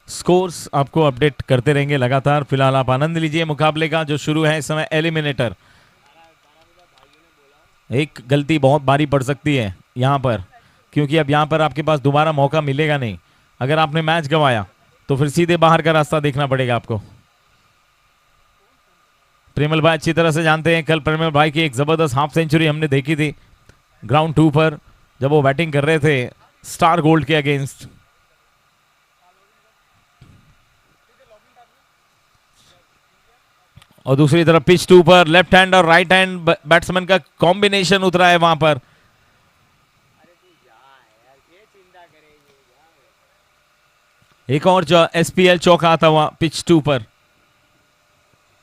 Scores आपको update करते रहेंगे लगातार। फिलहाल आप आनंद लीजिए मुकाबले का जो शुरू है इस समय। एलिमिनेटर, एक गलती बहुत भारी पड़ सकती है यहाँ पर, क्योंकि अब यहाँ पर आपके पास दोबारा मौका मिलेगा नहीं। अगर आपने मैच गंवाया तो फिर सीधे बाहर का रास्ता देखना पड़ेगा आपको। प्रेमल भाई अच्छी तरह से जानते हैं, कल प्रेमल भाई की एक जबरदस्त हाफ सेंचुरी हमने देखी थी ग्राउंड 2 पर, जब वो बैटिंग कर रहे थे स्टार गोल्ड के अगेंस्ट। और दूसरी तरफ पिच 2 पर लेफ्ट हैंड और राइट हैंड बैट्समैन का कॉम्बिनेशन उतरा है वहां पर। एक और एसपीएल चौका आता हुआ पिच 2 पर।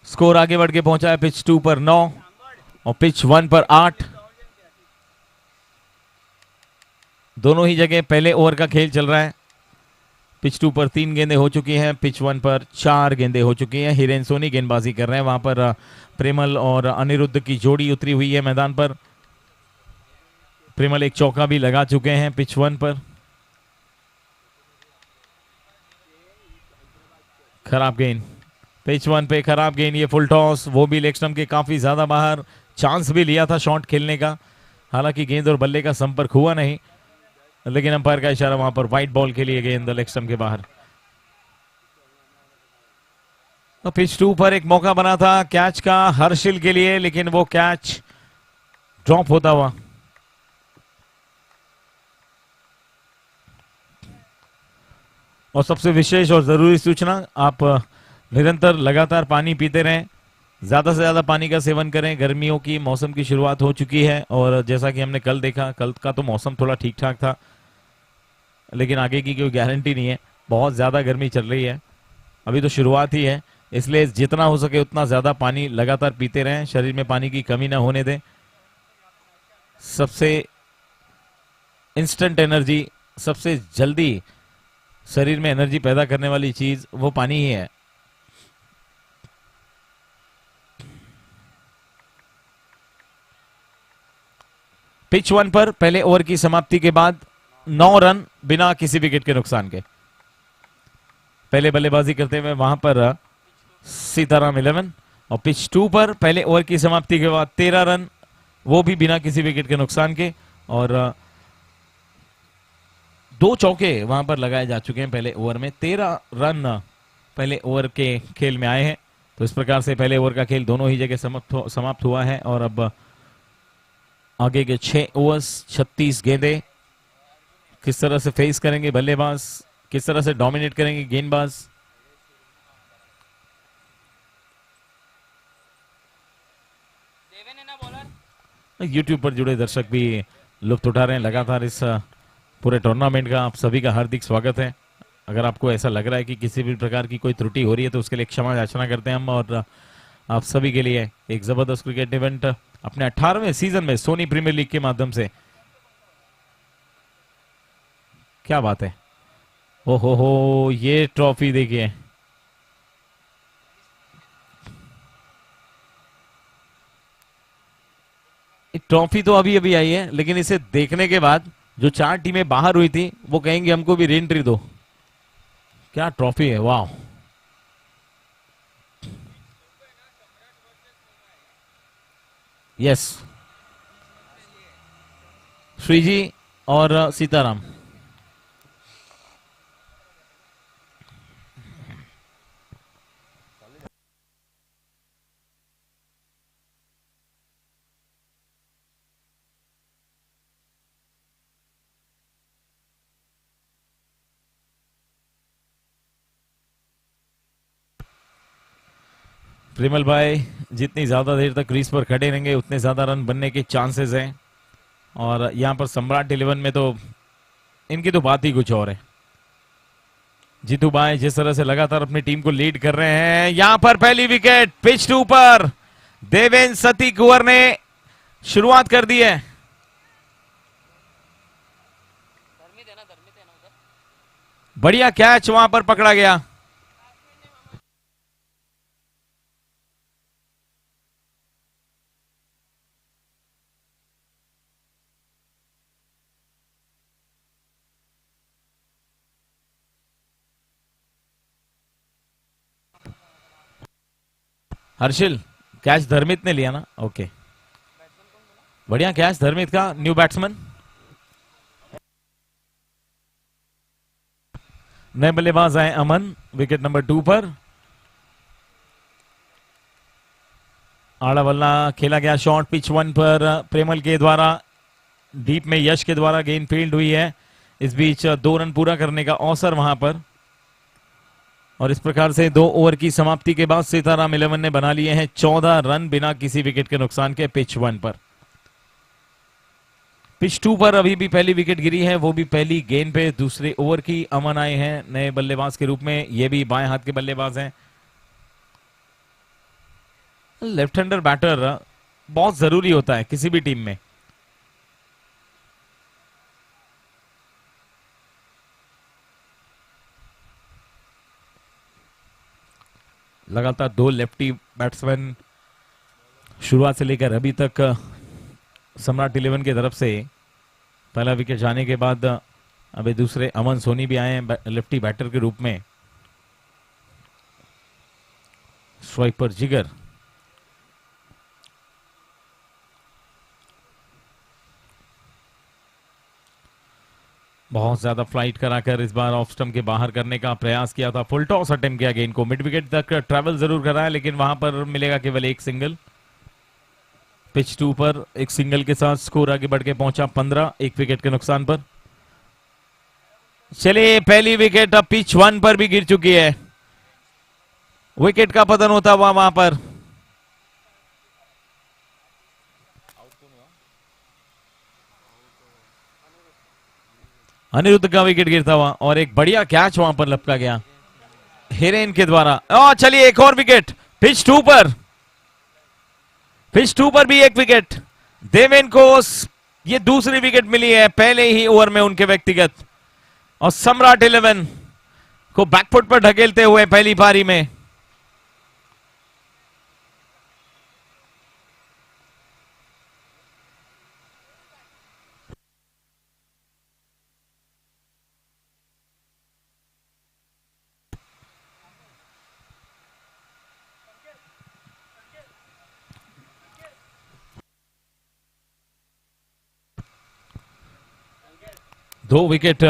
स्कोर आगे बढ़ के पहुंचा है पिच 2 पर 9 और पिच 1 पर 8। दोनों ही जगह पहले ओवर का खेल चल रहा है। पिच 2 पर 3 गेंदें हो चुकी हैं, पिच 1 पर 4 गेंदें हो चुकी हैं। हिरेन सोनी गेंदबाजी कर रहे हैं वहां पर। प्रेमल और अनिरुद्ध की जोड़ी उतरी हुई है मैदान पर। प्रेमल एक चौका भी लगा चुके हैं पिच 1 पर। खराब गेंद पिच 1 पे, खराब गेंद, ये फुल टॉस, वो भी लेग स्टंप के काफी ज्यादा बाहर। चांस भी लिया था शॉट खेलने का, हालांकि गेंद और बल्ले का संपर्क हुआ नहीं, लेकिन अंपायर का इशारा वहां पर व्हाइट बॉल के लिए, गेंद लेग स्टंप के बाहर। तो पिच 2 पर एक मौका बना था कैच का हर्षिल के लिए, लेकिन वो कैच ड्रॉप होता हुआ। और सबसे विशेष और जरूरी सूचना, आप निरंतर लगातार पानी पीते रहें, ज्यादा से ज्यादा पानी का सेवन करें। गर्मियों की मौसम की शुरुआत हो चुकी है और जैसा कि हमने कल देखा, कल का तो मौसम थोड़ा ठीक ठाक था, लेकिन आगे की कोई गारंटी नहीं है। बहुत ज्यादा गर्मी चल रही है, अभी तो शुरुआत ही है, इसलिए जितना हो सके उतना ज्यादा पानी लगातार पीते रहें, शरीर में पानी की कमी ना होने दें। सबसे इंस्टेंट एनर्जी, सबसे जल्दी शरीर में एनर्जी पैदा करने वाली चीज वो पानी ही है। पिच 1 पर पहले ओवर की समाप्ति के बाद 9 रन बिना किसी विकेट के नुकसान के। पहले बल्लेबाजी करते हुए वहां पर सीताराम 11। और पिच 2 पर पहले ओवर की समाप्ति के बाद 13 रन, वो भी बिना किसी विकेट के नुकसान के। और 2 चौके वहां पर लगाए जा चुके हैं पहले ओवर में। 13 रन पहले ओवर के खेल में आए हैं। तो इस प्रकार से पहले ओवर का खेल दोनों ही जगह समाप्त हुआ है। और अब आगे के 6 ओवर्स 36 गेंदें किस तरह से फेस करेंगे बल्लेबाज, किस तरह से डोमिनेट करेंगे गेंदबाज। यूट्यूब पर जुड़े दर्शक भी लुत्फ उठा रहे हैं लगातार इस पूरे टूर्नामेंट का। आप सभी का हार्दिक स्वागत है। अगर आपको ऐसा लग रहा है कि किसी भी प्रकार की कोई त्रुटि हो रही है तो उसके लिए क्षमा याचना करते हैं हम। और आप सभी के लिए एक जबरदस्त क्रिकेट इवेंट अपने 18वें सीजन में सोनी प्रीमियर लीग के माध्यम से। क्या बात है, हो ये ट्रॉफी देखिए। ट्रॉफी तो अभी अभी आई है, लेकिन इसे देखने के बाद जो 4 टीमें बाहर हुई थी वो कहेंगे हमको भी री एंट्री दो। क्या ट्रॉफी है, वाह। यस, श्रीजी और सीताराम। प्रेमल भाई जितनी ज्यादा देर तक क्रीज पर खड़े रहेंगे उतने ज्यादा रन बनने के चांसेस हैं। और यहां पर सम्राट 11 में तो इनकी तो बात ही कुछ और है। जीतू भाई जिस तरह से लगातार अपनी टीम को लीड कर रहे हैं, यहां पर पहली विकेट पिच 2 पर देवेंद्र सती कुंवर ने शुरुआत कर दी है। बढ़िया कैच वहां पर पकड़ा गया। हर्षिल, कैच धर्मित ने लिया ना? ओके, बढ़िया कैच धर्मित का, न्यू बैट्समैन। नए बल्लेबाज आए अमन विकेट नंबर 2 पर। आड़ा बल्ला खेला गया, शॉट पिच 1 पर प्रेमल के द्वारा, डीप में यश के द्वारा गेंद फील्ड हुई है। इस बीच 2 रन पूरा करने का अवसर वहां पर, और इस प्रकार से 2 ओवर की समाप्ति के बाद सीताराम 11 ने बना लिए हैं 14 रन बिना किसी विकेट के नुकसान के पिच 1 पर। पिच 2 पर अभी भी पहली विकेट गिरी है, वो भी पहली गेंद पे दूसरे ओवर की। अमन आए हैं नए बल्लेबाज के रूप में, ये भी बाएं हाथ के बल्लेबाज हैं। लेफ्ट हैंडर बैटर बहुत जरूरी होता है किसी भी टीम में। लगातार 2 लेफ्टी बैट्समैन शुरुआत से लेकर अभी तक सम्राट 11 की तरफ से। पहला विकेट जाने के बाद अभी दूसरे अमन सोनी भी आए हैं लेफ्टी बैटर के रूप में। स्ट्राइक पर जिगर, बहुत ज्यादा फ्लाइट कराकर इस बार ऑफ स्टंप के बाहर करने का प्रयास किया था। फुल टॉस अटेम्प्ट किया गेंद को, मिड विकेट तक ट्रैवल जरूर कराया, लेकिन वहां पर मिलेगा केवल एक सिंगल। पिच 2 पर एक सिंगल के साथ स्कोर आगे बढ़ के पहुंचा 15, एक विकेट के नुकसान पर। चलिए, पहली विकेट अब पिच 1 पर भी गिर चुकी है। विकेट का पतन होता हुआ वहां पर अनिरुद्ध का विकेट गिरता हुआ, और एक बढ़िया कैच वहां पर लपका गया हिरेन के द्वारा। चलिए, एक और विकेट पिच 2 पर। पिच 2 पर भी एक विकेट। देवेन को ये दूसरी विकेट मिली है पहले ही ओवर में उनके व्यक्तिगत, और सम्राट 11 को बैकफुट पर ढकेलते हुए पहली पारी में। दो विकेट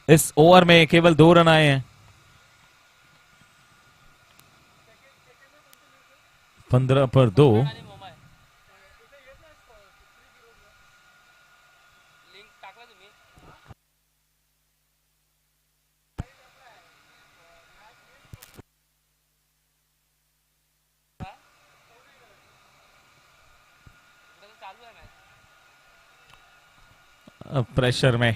इस ओवर में, केवल 2 रन आए हैं। 15 पर 2। प्रेशर में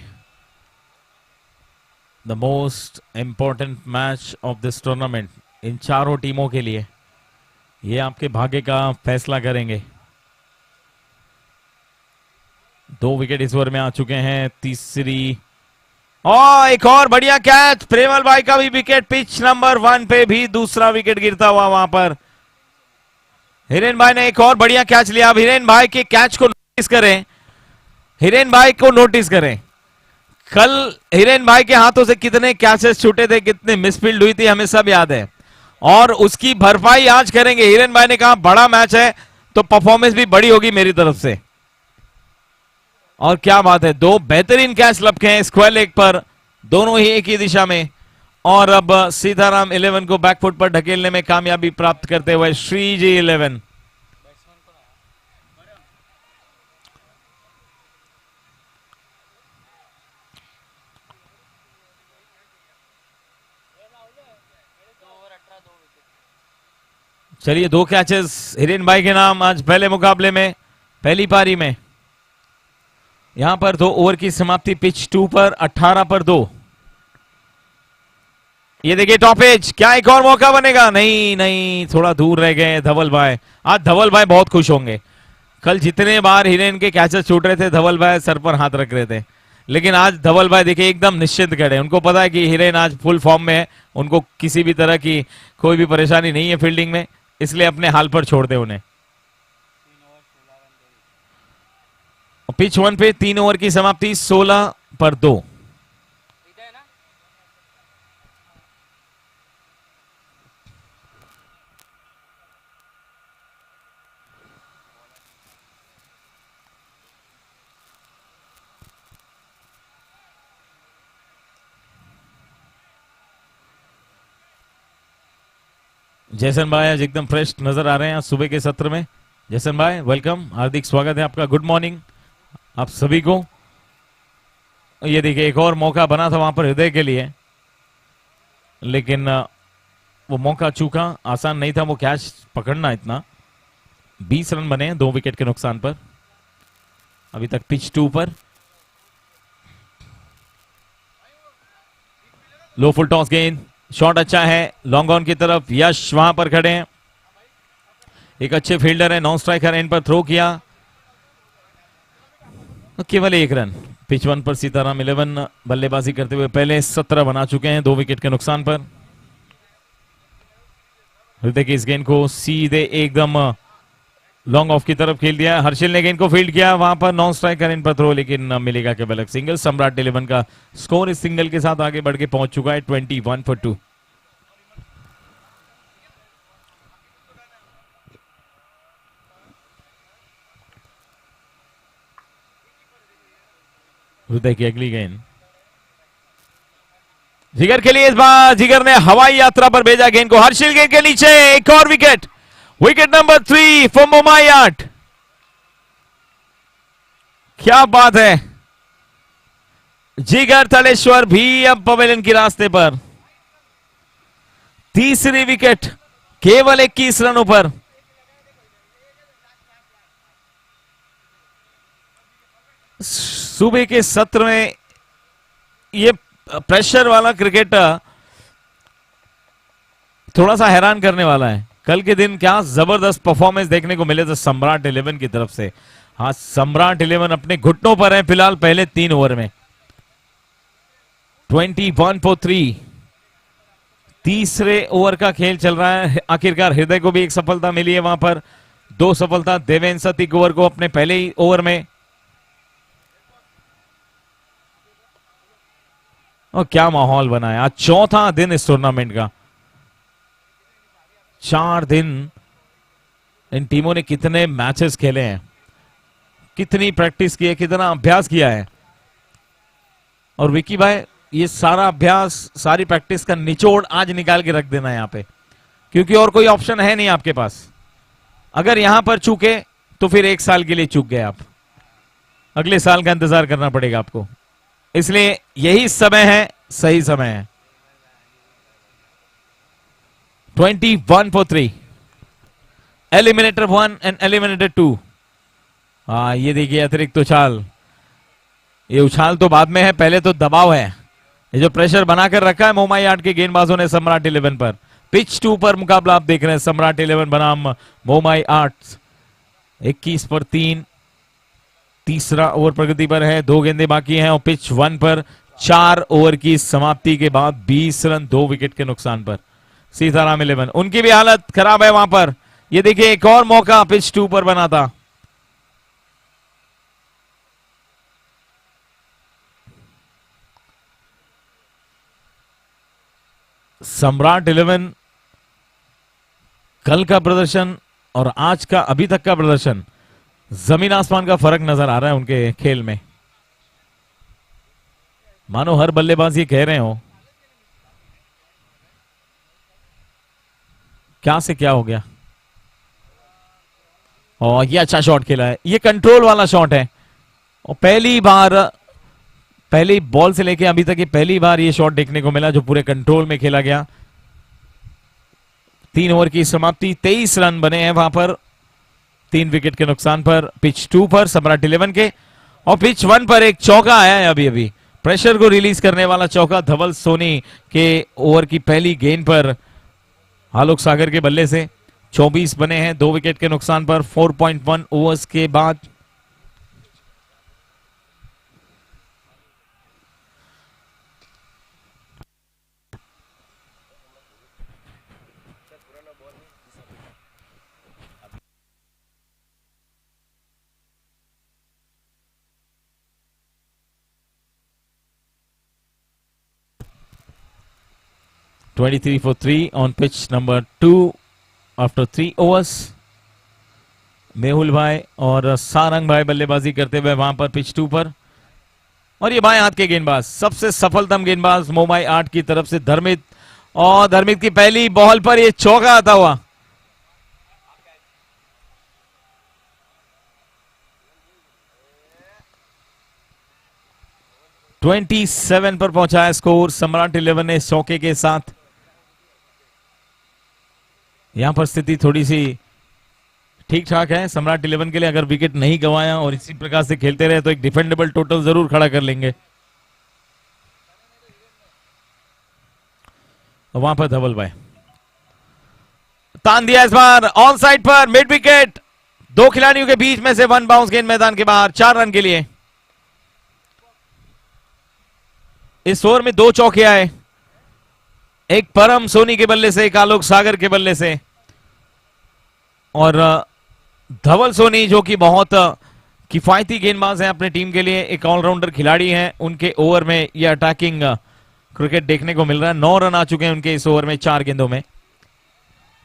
the most important match of this tournament इन चारों टीमों के लिए, ये आपके भाग्य का फैसला करेंगे। 2 विकेट इस ओवर में आ चुके हैं। तीसरी, और एक और बढ़िया कैच, प्रेमल भाई का भी विकेट पिच नंबर 1 पे भी दूसरा विकेट गिरता हुआ वहां पर। हिरेन भाई ने एक और बढ़िया कैच लिया। अब हिरेन भाई के कैच को नोटिस करें, हिरेन भाई को नोटिस करें। कल हिरेन भाई के हाथों से कितने कैचेस छूटे थे, कितने मिसफील्ड हुई थी, हमें सब याद है, और उसकी भरपाई आज करेंगे। हिरेन भाई ने कहा बड़ा मैच है तो परफॉर्मेंस भी बड़ी होगी मेरी तरफ से, और क्या बात है, 2 बेहतरीन कैच लपके हैं स्क्वायर लेग पर, दोनों ही एक ही दिशा में। और अब सीताराम 11 को बैकफुट पर ढकेलने में कामयाबी प्राप्त करते हुए श्रीजी 11। चलिए, 2 कैचेस हिरेन भाई के नाम आज पहले मुकाबले में, पहली पारी में। यहां पर 2 ओवर की समाप्ति पिच 2 पर 18 पर 2। ये देखिए टॉप एज, क्या एक और मौका बनेगा? नहीं नहीं, थोड़ा दूर रह गए धवल भाई। आज धवल भाई बहुत खुश होंगे। कल जितने बार हिरेन के कैचेस छूट रहे थे धवल भाई सर पर हाथ रख रहे थे, लेकिन आज धवल भाई देखिए एकदम निश्चिंत खड़े। उनको पता है कि हिरेन आज फुल फॉर्म में है, उनको किसी भी तरह की कोई भी परेशानी नहीं है फील्डिंग में, इसलिए अपने हाल पर छोड़ दे उन्हें। पिच 1 पे 3 ओवर की समाप्ति 16 पर 2। जैसन भाई आज एकदम फ्रेश नजर आ रहे हैं सुबह के सत्र में। जैसन भाई वेलकम, हार्दिक स्वागत है आपका। गुड मॉर्निंग आप सभी को। ये देखिए एक और मौका बना था वहां पर हृदय के लिए, लेकिन वो मौका चूका। आसान नहीं था वो कैच पकड़ना। इतना 20 रन बने हैं 2 विकेट के नुकसान पर। अभी तक पिच 2 पर। लो फुल टॉस गेंद, शॉट अच्छा है लॉन्ग ऑन की तरफ। यश वहां पर खड़े हैं, एक अच्छे फील्डर है, नॉन स्ट्राइकर इन पर थ्रो किया, केवल 1 रन। पिच 1 पर सीताराम 11 बल्लेबाजी करते हुए पहले 17 बना चुके हैं 2 विकेट के नुकसान पर। हृदय की इस गेंद को सीधे एकदम लॉन्ग ऑफ की तरफ खेल दिया। हर्षिल ने गेंद को फील्ड किया, वहां पर नॉन स्ट्राइकर इन पर थ्रो, लेकिन मिलेगा केवल एक सिंगल। सम्राट 11 का स्कोर इस सिंगल के साथ आगे बढ़ के पहुंच चुका है 21 for 2। हृदय की अगली गेंद जिगर के लिए। इस बार जिगर ने हवाई यात्रा पर भेजा गेंद को। हर्षिल गेंद के नीचे, एक और wicket. Wicket number 3 for Mumbai 8। क्या बात है। जिगर तलेश्वर भी अब पवेलियन के रास्ते पर। तीसरी विकेट केवल 21 रनों पर। सुबह के सत्र में ये प्रेशर वाला क्रिकेट थोड़ा सा हैरान करने वाला है। कल के दिन क्या जबरदस्त परफॉर्मेंस देखने को मिले थे सम्राट 11 की तरफ से। हाँ, सम्राट 11 अपने घुटनों पर है फिलहाल पहले 3 ओवर में। 21 for 3। तीसरे ओवर का खेल चल रहा है। आखिरकार हृदय को भी एक सफलता मिली है वहां पर। 2 सफलता देवेंद्र सतीक ओवर को अपने पहले ही ओवर में। और क्या माहौल बना है। आज चौथा दिन इस टूर्नामेंट का। 4 दिन इन टीमों ने कितने मैचेस खेले हैं, कितनी प्रैक्टिस की है, कितना अभ्यास किया है। और विकी भाई ये सारा अभ्यास, सारी प्रैक्टिस का निचोड़ आज निकाल के रख देना है यहां पे, क्योंकि और कोई ऑप्शन है नहीं आपके पास। अगर यहां पर चूके तो फिर 1 साल के लिए चूक गए आप। अगले साल का इंतजार करना पड़ेगा आपको। इसलिए यही समय है, सही समय है। 21 for 3। Eliminator 1 and eliminator 2। हाँ, ये देखिए अतिरिक्त उछाल। ये उछाल तो बाद में है, पहले तो दबाव है। ये जो प्रेशर बनाकर रखा है मुंबई 8 के गेंदबाजों ने सम्राट 11 पर। पिच 2 पर मुकाबला आप देख रहे हैं सम्राट 11 बनाम मुंबई 8। 21 पर 3। तीसरा ओवर प्रगति पर है, 2 गेंदें बाकी हैं। और पिच 1 पर 4 ओवर की समाप्ति के बाद 20 रन 2 विकेट के नुकसान पर। सीताराम 11 उनकी भी हालत खराब है वहां पर। ये देखिए एक और मौका पिच 2 पर बना था। सम्राट 11 कल का प्रदर्शन और आज का अभी तक का प्रदर्शन, जमीन आसमान का फर्क नजर आ रहा है उनके खेल में। मानो हर बल्लेबाज ये कह रहे हो क्या से क्या हो गया। और ये अच्छा शॉट खेला है, ये कंट्रोल वाला शॉट है। और पहली बॉल से लेके अभी तक ये पहली बार ये शॉट देखने को मिला जो पूरे कंट्रोल में खेला गया। 3 ओवर की समाप्ति, 23 रन बने हैं वहां पर 3 विकेट के नुकसान पर। पिच 2 पर सम्राट 11 के। और पिच 1 पर एक चौका आया है अभी प्रेशर को रिलीज करने वाला चौका धवल सोनी के ओवर की पहली गेंद पर आलोक सागर के बल्ले से। 24 बने हैं 2 विकेट के नुकसान पर 4.1 ओवर्स के बाद। (23 for 3 on pitch number 2 after 3 overs। Mehul भाई और सारंग भाई बल्लेबाजी करते हुए वहां पर पिच 2 पर। और ये बाएं हाथ के गेंदबाज, सबसे सफलतम गेंदबाज मुंबई 8 की तरफ से धर्मित और धर्मित की पहली बॉल पर ये चौका आता हुआ। (27) पर पहुंचा है स्कोर सम्राट 11 ने चौके के साथ। यहां पर स्थिति थोड़ी सी ठीक ठाक है सम्राट 11 के लिए। अगर विकेट नहीं गंवाया और इसी प्रकार से खेलते रहे तो एक डिफेंडेबल टोटल जरूर खड़ा कर लेंगे। वहां पर धवल भाई तान दिया इस बार ऑन साइड पर मिड विकेट। दो खिलाड़ियों के बीच में से वन बाउंस गेंद मैदान के बाहर, 4 रन के लिए। इस ओवर में 2 चौके आए, एक परम सोनी के बल्ले से, एक आलोक सागर के बल्ले से। और धवल सोनी जो कि बहुत किफायती गेंदबाज हैं अपने टीम के लिए, एक ऑलराउंडर खिलाड़ी हैं, उनके ओवर में यह अटैकिंग क्रिकेट देखने को मिल रहा है। 9 रन आ चुके हैं उनके इस ओवर में 4 गेंदों में।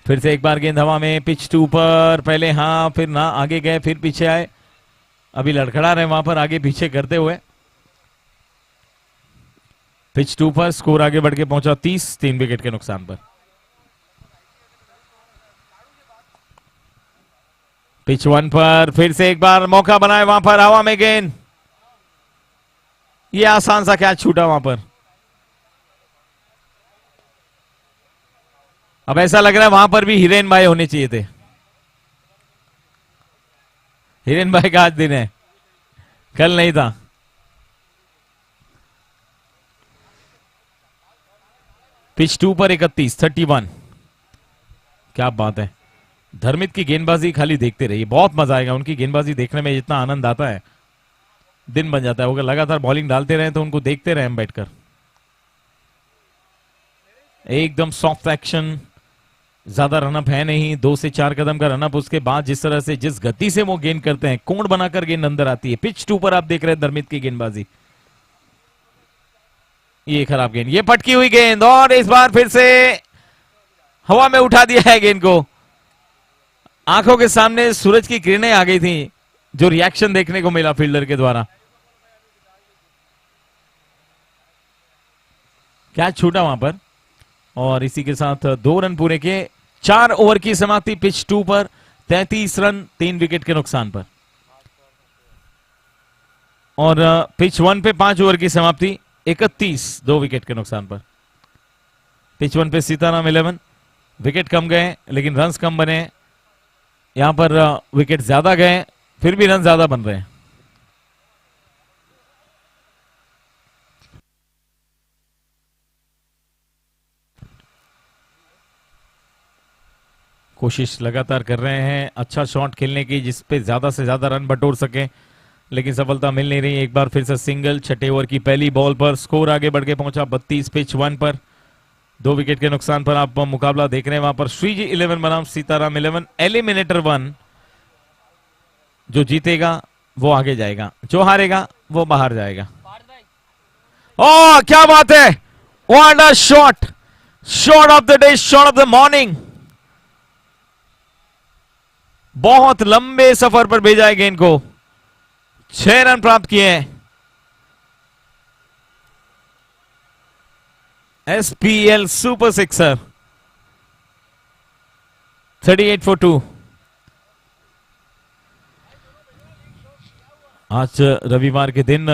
फिर से एक बार गेंद हवा में, पिच 2 पर, पहले हाँ फिर ना, आगे गए फिर पीछे आए, अभी लड़खड़ा रहे वहां पर आगे पीछे करते हुए। पिच 2 पर स्कोर आगे बढ़ के पहुंचा 30, 3 विकेट के नुकसान पर। पिच 1 पर फिर से एक बार मौका बनाए, वहां पर हवा में गेंद, ये आसान सा कैच छूटा वहां पर। अब ऐसा लग रहा है वहां पर भी हिरेन भाई होने चाहिए थे। हिरेन भाई का आज दिन है, कल नहीं था। पिच 2 पर 31, 31। क्या बात है, धर्मित की गेंदबाजी खाली देखते रहिए, बहुत मजा आएगा। उनकी गेंदबाजी देखने में जितना आनंद आता है, दिन बन जाता है। वो लगातार बॉलिंग डालते रहे तो उनको देखते रहे हम बैठकर। एकदम सॉफ्ट एक्शन, ज्यादा रनअप है नहीं, 2 से 4 कदम का रनअप। उसके बाद जिस तरह से, जिस गति से वो गेंद करते हैं, कोण बनाकर गेंद अंदर आती है। पिच 2 पर आप देख रहे हैं धर्मित की गेंदबाजी। ये खराब गेंद, ये पटकी हुई गेंद, और इस बार फिर से हवा में उठा दिया है गेंद को। आंखों के सामने सूरज की किरणें आ गई थी, जो रिएक्शन देखने को मिला फील्डर के द्वारा। कैच छूटा वहां पर, और इसी के साथ 2 रन पूरे किए। 4 ओवर की समाप्ति पिच 2 पर, 33 रन 3 विकेट के नुकसान पर। और पिच 1 पे 5 ओवर की समाप्ति, 31, 2 विकेट के नुकसान पर। पिच 1 पे सीताराम 11, विकेट कम गए लेकिन रन्स कम बने। यहां पर विकेट ज्यादा गए, फिर भी रन ज्यादा बन रहे हैं। कोशिश लगातार कर रहे हैं अच्छा शॉट खेलने की, जिसपे ज्यादा से ज्यादा रन बटोर सके, लेकिन सफलता मिल नहीं रही। एक बार फिर से सिंगल, 6 ओवर की पहली बॉल पर। स्कोर आगे बढ़ के पहुंचा 32, पिच 1 पर, 2 विकेट के नुकसान पर। आप मुकाबला देख रहे हैं वहां पर श्रीजी 11 बनाम सीताराम 11। एलिमिनेटर 1, जो जीतेगा वो आगे जाएगा, जो हारेगा वो बाहर जाएगा। ओह क्या बात है, what a shot, shot of the day, shot of the morning. बहुत लंबे सफर पर भेजा है गेंद को, 6 रन प्राप्त किए हैं। SPL super sixer, 38 for 2। आज रविवार के दिन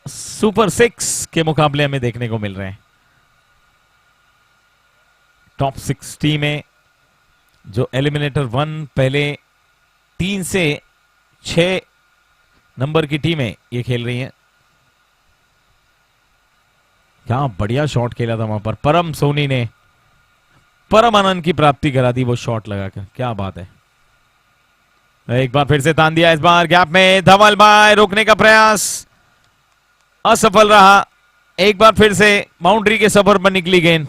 सुपर 6 के मुकाबले हमें देखने को मिल रहे हैं। टॉप 60 में जो एलिमिनेटर 1, पहले 3 से 6 नंबर की टीमें ये खेल रही हैं। क्या बढ़िया शॉट खेला था वहां पर परम सोनी ने, परम आनंद की प्राप्ति करा दी वो शॉट लगाकर, क्या बात है। एक बार फिर से तान दिया, इस बार गैप में धवल भाई, रोकने का प्रयास असफल रहा। एक बार फिर से बाउंड्री के सफर पर निकली गेंद।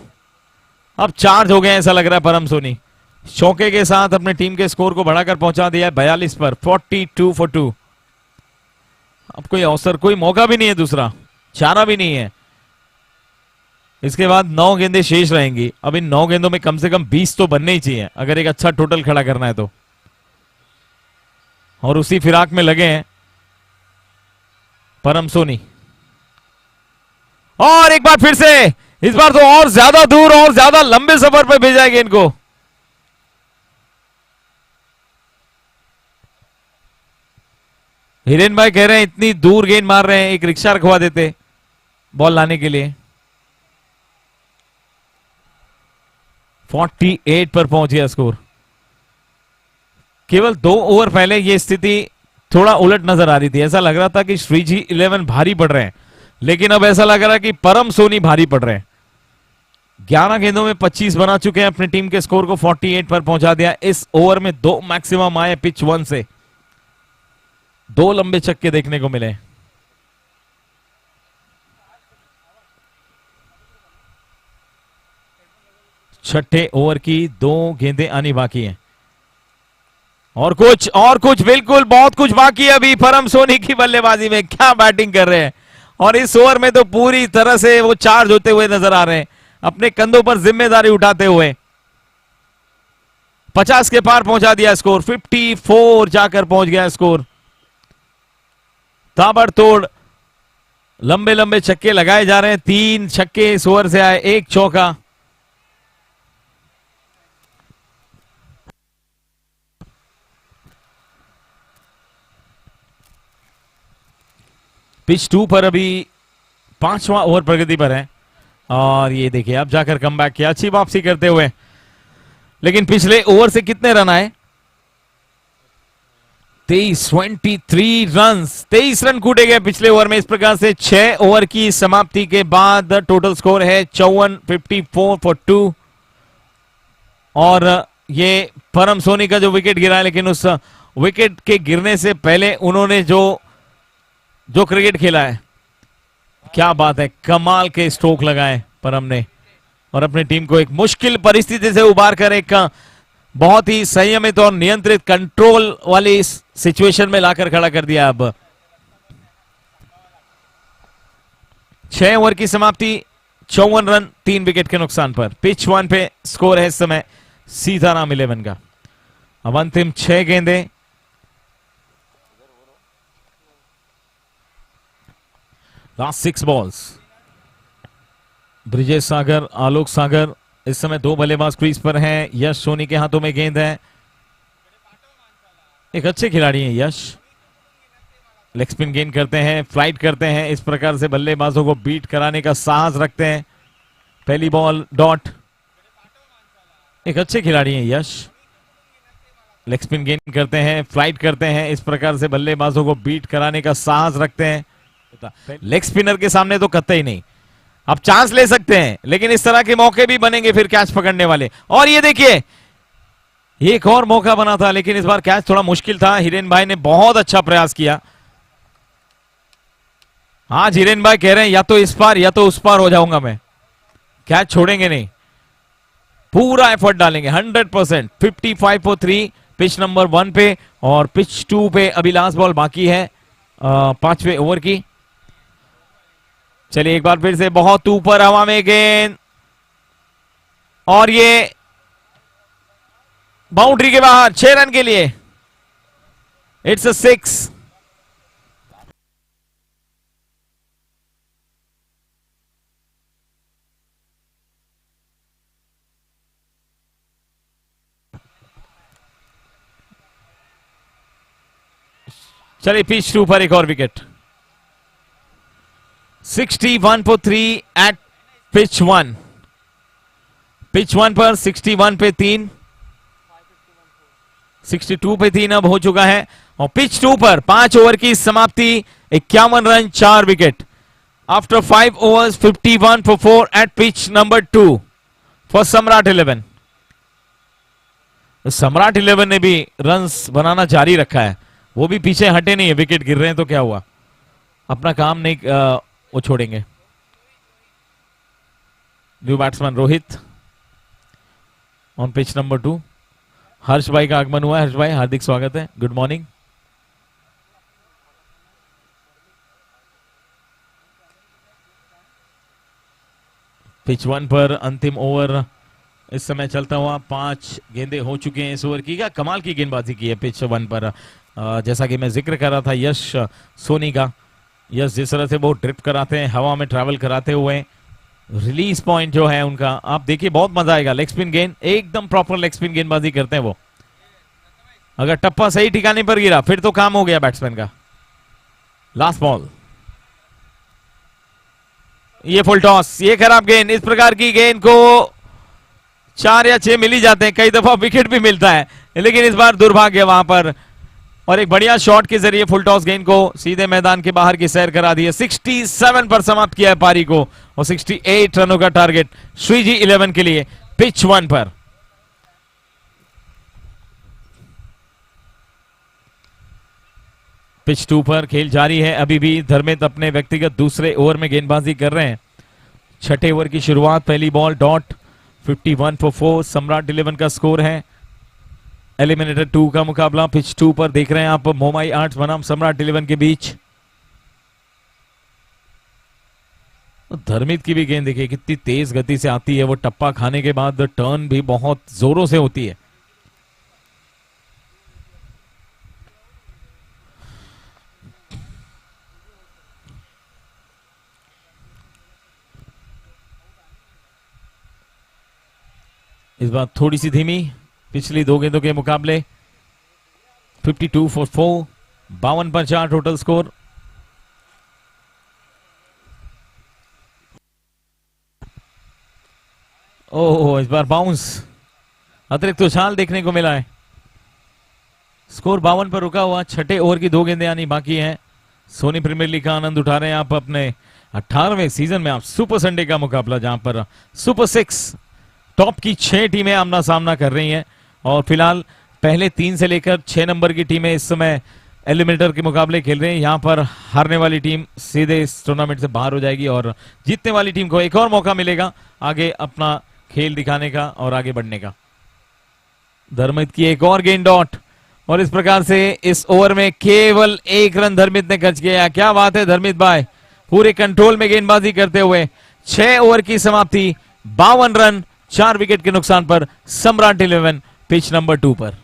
अब चार्ज हो गए ऐसा लग रहा है परम सोनी, चौके के साथ अपने टीम के स्कोर को बढ़ाकर पहुंचा दिया 42 पर, 42 for 2। अब कोई अवसर, कोई मौका भी नहीं है दूसरा, चारा भी नहीं है। इसके बाद 9 गेंदें शेष रहेंगी। अब इन 9 गेंदों में कम से कम 20 तो बनने ही चाहिए अगर एक अच्छा टोटल खड़ा करना है तो, और उसी फिराक में लगे हैं परम सोनी। और एक बार फिर से इस बार तो और ज्यादा दूर और ज्यादा लंबे सफर पे भेजा है गेंद को। हिरेन भाई कह रहे हैं इतनी दूर गेंद मार रहे हैं, एक रिक्शा रखवा देते बॉल लाने के लिए। 48 पर पहुंच गया स्कोर। केवल 2 ओवर पहले ये स्थिति थोड़ा उलट नजर आ रही थी। ऐसा लग रहा था कि श्रीजी 11 भारी पड़ रहे हैं, लेकिन अब ऐसा लग रहा है कि परम सोनी भारी पड़ रहे हैं। 11 गेंदों में 25 बना चुके हैं, अपनी टीम के स्कोर को 48 पर पहुंचा दिया। इस ओवर में 2 मैक्सिमम आए पिच 1 से, 2 लंबे छक्के देखने को मिले। छठे ओवर की 2 गेंदें आनी बाकी हैं, और कुछ बिल्कुल बहुत कुछ बाकी है अभी परम सोनी की बल्लेबाजी में। क्या बैटिंग कर रहे हैं, और इस ओवर में तो पूरी तरह से वो चार्ज होते हुए नजर आ रहे हैं, अपने कंधों पर जिम्मेदारी उठाते हुए। 50 के पार पहुंचा दिया स्कोर, 54 जाकर पहुंच गया स्कोर। ताबड़तोड़ लंबे लंबे छक्के लगाए जा रहे हैं। 3 छक्के इस ओवर से आए, 1 चौका। पिच 2 पर अभी 5वां ओवर प्रगति पर है, और ये देखिए अब जाकर कमबैक किया, अच्छी वापसी करते हुए। लेकिन पिछले ओवर से कितने रन आए? 23 रन कूटे गए पिछले ओवर में। इस प्रकार से 6 ओवर की समाप्ति के बाद टोटल स्कोर है 54 फॉर 2। और ये परम सोनी का जो विकेट गिरा है, लेकिन उस विकेट के गिरने से पहले उन्होंने जो क्रिकेट खेला है, क्या बात है, कमाल के स्ट्रोक लगाए परम ने, और अपनी टीम को एक मुश्किल परिस्थिति से उबार कर एक बहुत ही संयमित और नियंत्रित कंट्रोल वाली सिचुएशन में लाकर खड़ा कर दिया। अब 6 ओवर की समाप्ति, 54 रन 3 विकेट के नुकसान पर। पिच 1 पे स्कोर है इस समय सीताराम 11 का। अब अंतिम 6 गेंदें, लास्ट 6 बॉल्स। ब्रिजेश सागर, आलोक सागर, इस समय 2 बल्लेबाज क्रीज पर हैं। यश सोनी के हाथों में गेंद है, एक अच्छे खिलाड़ी हैं यश, लेग स्पिन गेंद करते हैं, फ्लाइट करते हैं, इस प्रकार से बल्लेबाजों को बीट कराने का साहस रखते हैं। पहली बॉल डॉट, एक अच्छे खिलाड़ी हैं यश, लेग स्पिन गेंद करते हैं, फ्लाइट करते हैं, इस प्रकार से बल्लेबाजों को बीट कराने का साहस रखते हैं। लेग स्पिनर के सामने तो कतई नहीं, आप चांस ले सकते हैं, लेकिन इस तरह के मौके भी बनेंगे फिर कैच पकड़ने वाले। और ये देखिए एक और मौका बना था, लेकिन इस बार कैच थोड़ा मुश्किल था। हिरेन भाई ने बहुत अच्छा प्रयास किया। आज हिरेन भाई कह रहे हैं या तो इस पार या तो उस पार हो जाऊंगा मैं, कैच छोड़ेंगे नहीं, पूरा एफर्ट डालेंगे 100%। 55 for 3 पिच नंबर 1 पे, और पिच 2 पे अभी लास्ट बॉल बाकी है 5वें ओवर की। चलिए एक बार फिर से बहुत ऊपर हवा में गेंद, और ये बाउंड्री के बाहर, 6 रन के लिए। It's a 6। चलिए पिच 2 पर एक और wicket. 61 for 3 at pitch 1। Pitch 1 पर 61 पे 3, 62 पे 3 अब हो चुका है। और पिच 2 पर 5 ओवर की समाप्ति, 51 run 4 wicket. After 5 overs 51 for 4 at pitch number 2 for Samrat 11। सम्राट 11 ने भी रन्स बनाना जारी रखा है, वो भी पीछे हटे नहीं है। विकेट गिर रहे हैं तो क्या हुआ, अपना काम नहीं वो छोड़ेंगे। New batsman Rohit on pitch number 2। हर्ष भाई का आगमन हुआ है। हर्ष भाई हार्दिक स्वागत है, गुड मॉर्निंग। पिच 1 पर अंतिम ओवर इस समय चलता हुआ, 5 गेंदें हो चुके हैं इस ओवर की। क्या कमाल की गेंदबाजी की है पिच 1 पर। जैसा कि मैं जिक्र कर रहा था यश सोनी का, यश जिस तरह से वो ड्रिफ्ट कराते हैं हवा में ट्रैवल कराते हुए, रिलीज पॉइंट जो है उनका, आप देखिए बहुत मजा आएगा। लेग स्पिन गेंद, एकदम प्रॉपर लेग स्पिन गेंदबाजी करते हैं वो। अगर टप्पा सही ठिकाने पर गिरा फिर तो काम हो गया बैट्समैन का। लास्ट बॉल, ये फुल टॉस, ये खराब गेंद। इस प्रकार की गेंद को 4 या 6 मिल ही जाते हैं, कई दफा विकेट भी मिलता है, लेकिन इस बार दुर्भाग्य वहां पर। और एक बढ़िया शॉट के जरिए फुल टॉस गेंद को सीधे मैदान के बाहर की सैर करा दी है। 67 पर समाप्त किया है पारी को और 68 रनों का टारगेट श्रीजी 11 के लिए पिच 1 पर। पिच 2 पर खेल जारी है अभी भी। धर्मेंद्र अपने व्यक्तिगत दूसरे ओवर में गेंदबाजी कर रहे हैं। छठे ओवर की शुरुआत, पहली बॉल डॉट, 51 for 4 सम्राट 11 का स्कोर है। एलिमिनेटर 2 का मुकाबला पिच 2 पर देख रहे हैं आप, मोमाई आर्ट्स बनाम सम्राट 11 के बीच। धर्मित की भी गेंद देखिए कितनी तेज गति से आती है, वो टप्पा खाने के बाद टर्न भी बहुत जोरों से होती है। इस बार थोड़ी सी धीमी पिछली 2 गेंदों के मुकाबले। 52 for 4, 52 पर 4 टोटल स्कोर। ओह, इस बार बाउंस, अतिरिक्त उछाल देखने को मिला है। स्कोर 52 पर रुका हुआ। छठे ओवर की 2 गेंदें आनी बाकी हैं। सोनी प्रीमियर लीग का आनंद उठा रहे हैं आप अपने 18वें सीजन में। आप सुपर संडे का मुकाबला जहां पर सुपर 6 टॉप की 6 टीमें आमना सामना कर रही हैं और फिलहाल पहले 3 से लेकर 6 नंबर की टीमें इस समय एलिमिनेटर के मुकाबले खेल रहे हैं। यहां पर हारने वाली टीम सीधे इस टूर्नामेंट से बाहर हो जाएगी और जीतने वाली टीम को एक और मौका मिलेगा आगे अपना खेल दिखाने का और आगे बढ़ने का। धर्मित की एक और गेंद डॉट और इस प्रकार से इस ओवर में केवल 1 रन धर्मित ने खर्च किया। क्या बात है धर्मित भाई, पूरे कंट्रोल में गेंदबाजी करते हुए 6 ओवर की समाप्ति, 52 रन 4 विकेट के नुकसान पर सम्राट 11 पिच नंबर 2 पर।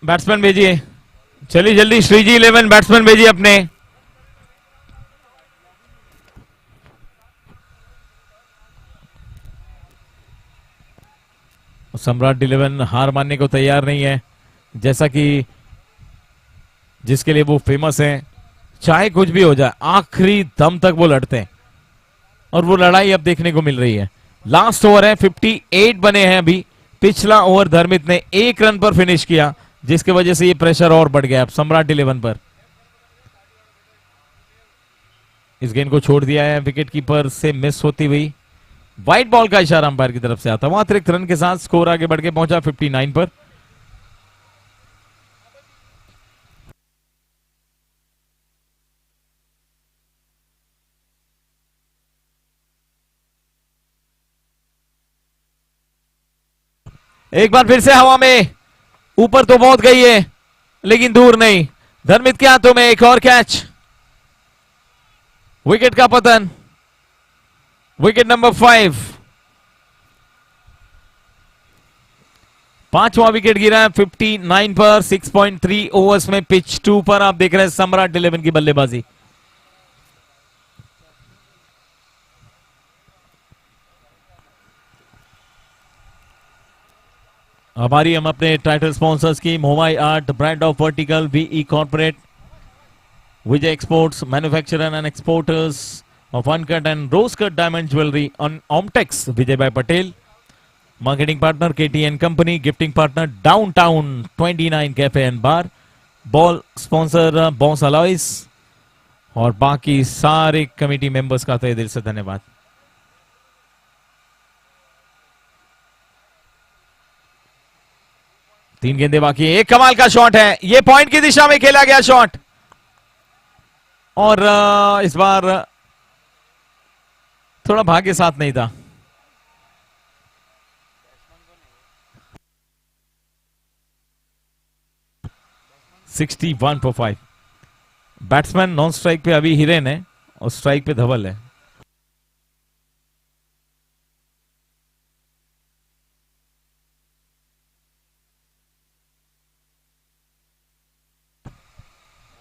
बैट्समैन भेजिए, चलिए जल्दी श्रीजी 11 बैट्समैन भेजिए अपने। सम्राट 11 हार मानने को तैयार नहीं है, जैसा कि जिसके लिए वो फेमस है। चाहे कुछ भी हो जाए आखिरी दम तक वो लड़ते हैं और वो लड़ाई अब देखने को मिल रही है। लास्ट ओवर है, 58 बने हैं अभी। पिछला ओवर धर्मित ने 1 रन पर फिनिश किया, जिसकी वजह से ये प्रेशर और बढ़ गया अब सम्राट 11 पर। इस गेंद को छोड़ दिया है, विकेट कीपर से मिस होती हुई। व्हाइट बॉल का इशारा अंपायर की तरफ से आता हुआ। अतिरिक्त रन के साथ स्कोर आगे बढ़ के पहुंचा 59 पर। एक बार फिर से हवा में, ऊपर तो बहुत गई है लेकिन दूर नहीं। धर्मित के हाथों में एक और कैच, विकेट का पतन, विकेट नंबर 5। 5वां विकेट गिरा है 59 पर 6.3 ओवर्स में। पिच 2 पर आप देख रहे हैं सम्राट 11 की बल्लेबाजी। हमारी हम अपने टाइटल स्पॉन्सर्स की मोबाई art brand of vertical VE corporate Vijay exports manufacturer and exporters of uncut and rose cut diamond jewellery on Omtex Vijay Bhai Patel. Marketing partner KTN company. Gifting partner downtown 29 cafe and bar. Ball sponsor boss alloys और बाकी सारे committee members का तहे दिल से धन्यवाद। तीन गेंदे बाकी है। एक कमाल का शॉट है, ये पॉइंट की दिशा में खेला गया शॉट और इस बार थोड़ा भाग्य साथ नहीं था। सिक्सटी 1/5। बैट्समैन नॉन स्ट्राइक पे अभी हिरेन है और स्ट्राइक पे धवल है।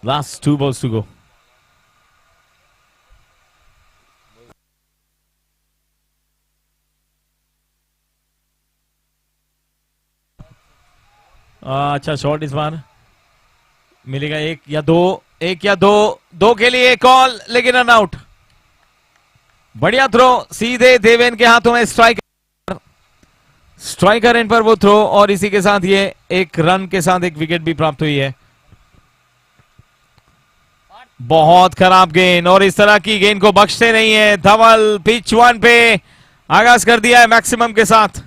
Last 2 balls to go. अच्छा शॉट इस बार मिलेगा। एक या दो के लिए कॉल, लेकिन रन आउट। बढ़िया थ्रो सीधे देवेन के हाथों में। स्ट्राइकर इन पर वो थ्रो और इसी के साथ ये एक रन के साथ एक विकेट भी प्राप्त हुई है। बहुत खराब गेंद और इस तरह की गेंद को बख्शते नहीं है धवल। पिच 1 पे आगाज कर दिया है मैक्सिमम के साथ।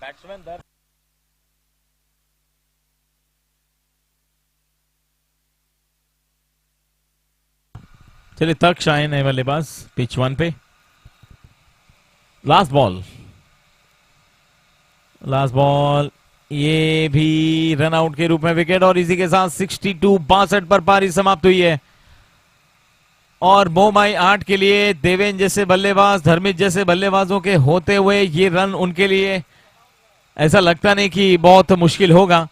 बैट्समैन दर चलिए तक शाइन है बल्लेबाज। पिच 1 पे लास्ट बॉल ये भी रन आउट के रूप में विकेट और इसी के साथ 62 पर पारी समाप्त हुई है। और मोमाई 8 के लिए देवेन जैसे बल्लेबाज, धर्मित जैसे बल्लेबाजों के होते हुए ये रन उनके लिए ऐसा लगता नहीं कि बहुत मुश्किल होगा,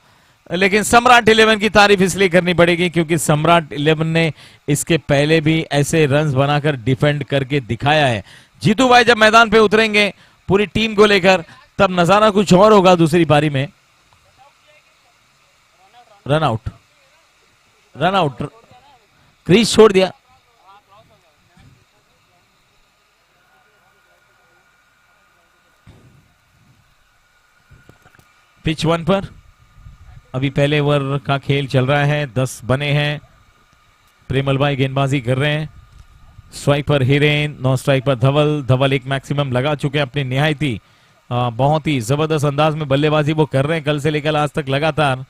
लेकिन सम्राट 11 की तारीफ इसलिए करनी पड़ेगी क्योंकि सम्राट 11 ने इसके पहले भी ऐसे रन्स बनाकर डिफेंड करके दिखाया है। जीतू भाई जब मैदान पे उतरेंगे पूरी टीम को लेकर तब नजारा कुछ और होगा दूसरी पारी में। रन आउट क्रीज छोड़ दिया। पिच 1 पर अभी पहले ओवर का खेल चल रहा है। 10 बने हैं। प्रेमल भाई गेंदबाजी कर रहे हैं। स्ट्राइक पर हिरेन, नॉन स्ट्राइक पर धवल एक मैक्सिमम लगा चुके हैं अपनी निहायती बहुत ही जबरदस्त अंदाज में बल्लेबाजी वो कर रहे हैं कल से लेकर आज तक लगातार।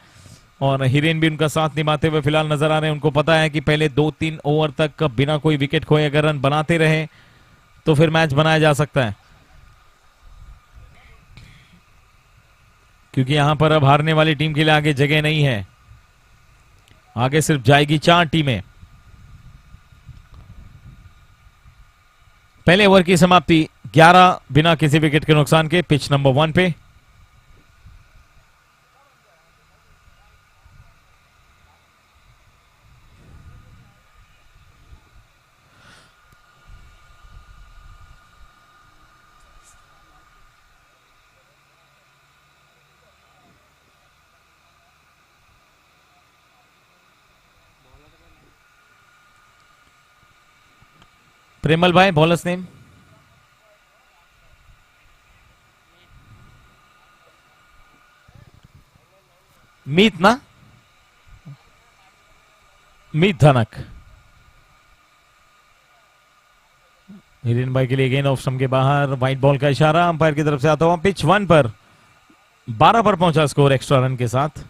और हिरेन भी उनका साथ निभाते हुए फिलहाल नजर आ रहे हैं। उनको पता है कि पहले 2-3 ओवर तक बिना कोई विकेट खोए अगर रन बनाते रहे तो फिर मैच बनाया जा सकता है, क्योंकि यहां पर अब हारने वाली टीम के लिए आगे जगह नहीं है। आगे सिर्फ जाएगी 4 टीमें। पहले ओवर की समाप्ति 11 बिना किसी विकेट के नुकसान के। पिच नंबर 1 पे प्रेमल भाई बॉलर्स नेम मीत ना, मीत धनक। हिरेन भाई के लिए गेंद ऑफ स्टंप के बाहर, व्हाइट बॉल का इशारा अंपायर की तरफ से आता हुआ। पिच 1 पर 12 पर पहुंचा स्कोर एक्स्ट्रा रन के साथ।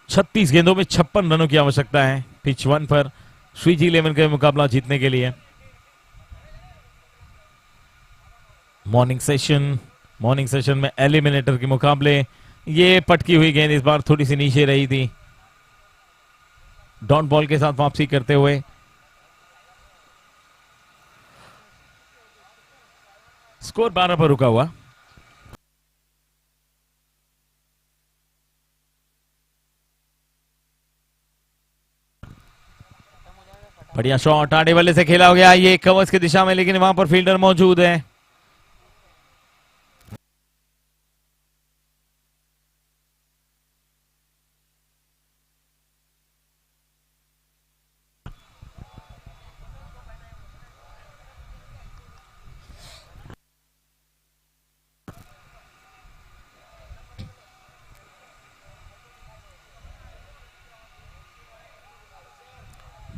36 गेंदों में 56 रनों की आवश्यकता है पिच 1 पर श्रीजी 11 का मुकाबला जीतने के लिए। मॉर्निंग सेशन में एलिमिनेटर के मुकाबले ये पटकी हुई गेंद इस बार थोड़ी सी नीचे रही थी। डॉट बॉल के साथ वापसी करते हुए स्कोर 12 पर रुका हुआ। बढ़िया शॉट आड़े वाले से खेला हो गया ये कवर्स की दिशा में, लेकिन वहां पर फील्डर मौजूद है।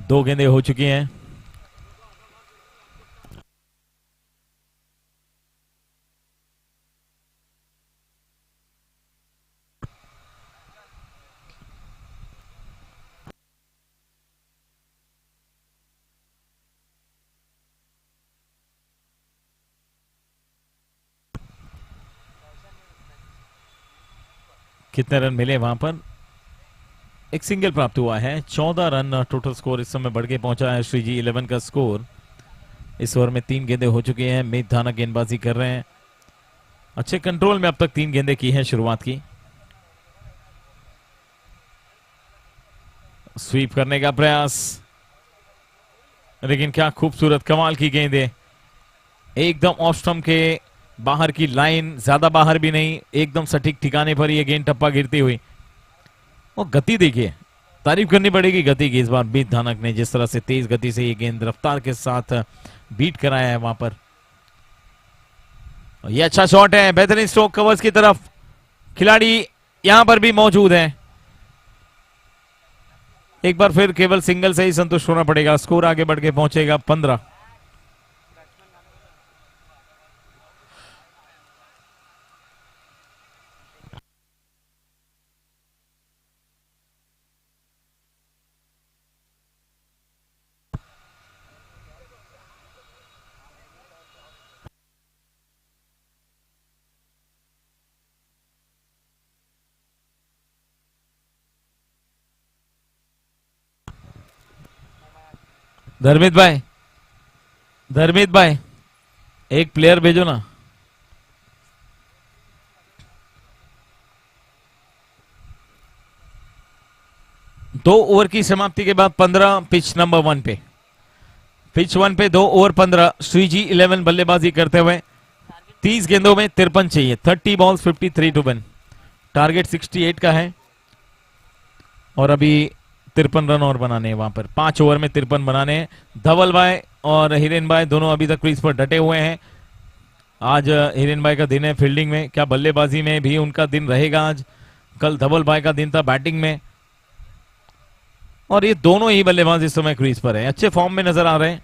दो गेंदें हो चुकी हैं। कितने रन मिले वहां पर? एक सिंगल प्राप्त हुआ है। 14 रन टोटल स्कोर इस समय बढ़ के पहुंचा है श्रीजी 11 का स्कोर। इस ओवर में 3 गेंदें हो चुकी हैं। मीत धाना गेंदबाजी कर रहे हैं। अच्छे कंट्रोल में अब तक 3 गेंदें की हैं शुरुआत की। स्वीप करने का प्रयास, लेकिन क्या खूबसूरत कमाल की गेंदें। एकदम ऑफ स्टंप के बाहर की लाइन, ज्यादा बाहर भी नहीं, एकदम सटीक ठिकाने पर यह गेंद टप्पा गिरती हुई। और गति देखिए, तारीफ करनी पड़ेगी गति की। इस बार बीत धानक ने जिस तरह से तेज गति से ये गेंद रफ्तार के साथ बीट कराया है वहां पर। ये अच्छा शॉट है, बेहतरीन स्ट्रोक कवर्स की तरफ। खिलाड़ी यहां पर भी मौजूद है। एक बार फिर केवल सिंगल से ही संतुष्ट होना पड़ेगा। स्कोर आगे बढ़ के पहुंचेगा 15। धर्मित भाई एक प्लेयर भेजो ना। दो ओवर की समाप्ति के बाद 15 पिच नंबर 1 पे। पिच 1 पे 2 ओवर 15। श्रीजी 11 बल्लेबाजी करते हुए 30 गेंदों में 53 चाहिए। 30 बॉल्स 53 टू विन। टारगेट 68 का है और अभी 53 रन और बनाने हैं वहां पर। 5 ओवर में 53 बनाने हैं। धवल भाई और हिरेन भाई दोनों अभी तक क्रीज पर डटे हुए हैं। आज हिरेन भाई का दिन है फील्डिंग में, क्या बल्लेबाजी में भी उनका दिन रहेगा आज? कल धवल भाई का दिन था बैटिंग में। और ये दोनों ही बल्लेबाज इस समय क्रीज पर हैं, अच्छे फॉर्म में नजर आ रहे हैं।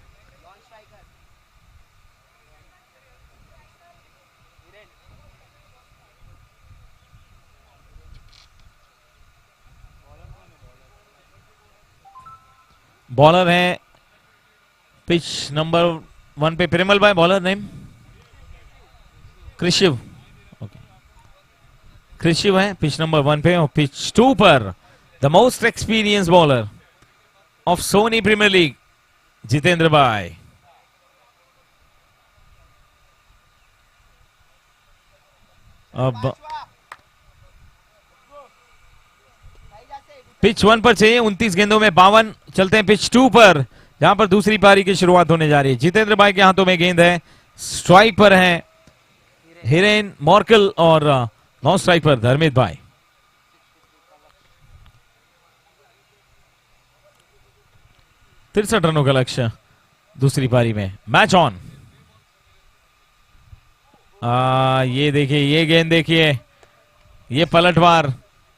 बॉलर हैं पिच नंबर 1 पे प्रेमल भाई। Bowler name Krishiv, okay Krishiv है पिच नंबर 1 पे। और पिच 2 पर the most experience bowler of Sony premier league Jitendra भाई। अब पिच 1 पर चाहिए 29 गेंदों में 52। चलते हैं पिच 2 पर, जहां पर दूसरी पारी की शुरुआत होने जा रही है। जितेंद्र भाई के हाथों में गेंद है। स्ट्राइक पर है हिरेन मॉर्कल और नॉन स्ट्राइक पर धर्मित भाई। तिरसठ रनों का लक्ष्य दूसरी पारी में। Match on. ये देखिए, ये गेंद देखिए, ये पलटवार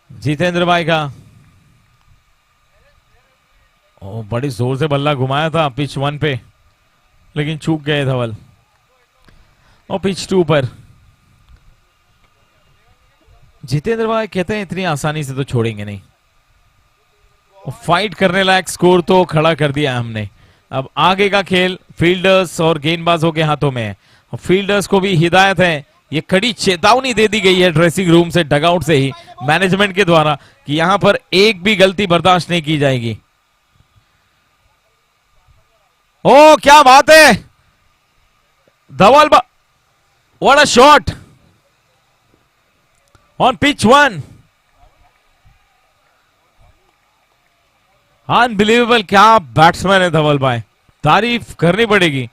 जितेंद्र भाई का। बड़ी जोर से बल्ला घुमाया था पिच 1 पे। लेकिन चूक गए धवल। और पिच 2 पर जितेंद्र भाई कहते हैं इतनी आसानी से तो छोड़ेंगे नहीं, फाइट करने लायक स्कोर तो खड़ा कर दिया हमने। अब आगे का खेल फील्डर्स और गेंदबाजों के हाथों में है। फील्डर्स को भी हिदायत है, ये कड़ी चेतावनी दे दी गई है ड्रेसिंग रूम से, डगआउट से ही, मैनेजमेंट के द्वारा, कि यहां पर एक भी गलती बर्दाश्त नहीं की जाएगी। ओ क्या बात है Dhawal, what a shot on pitch 1, unbelievable. क्या बैट्समैन है धवल भाई, तारीफ करनी पड़ेगी।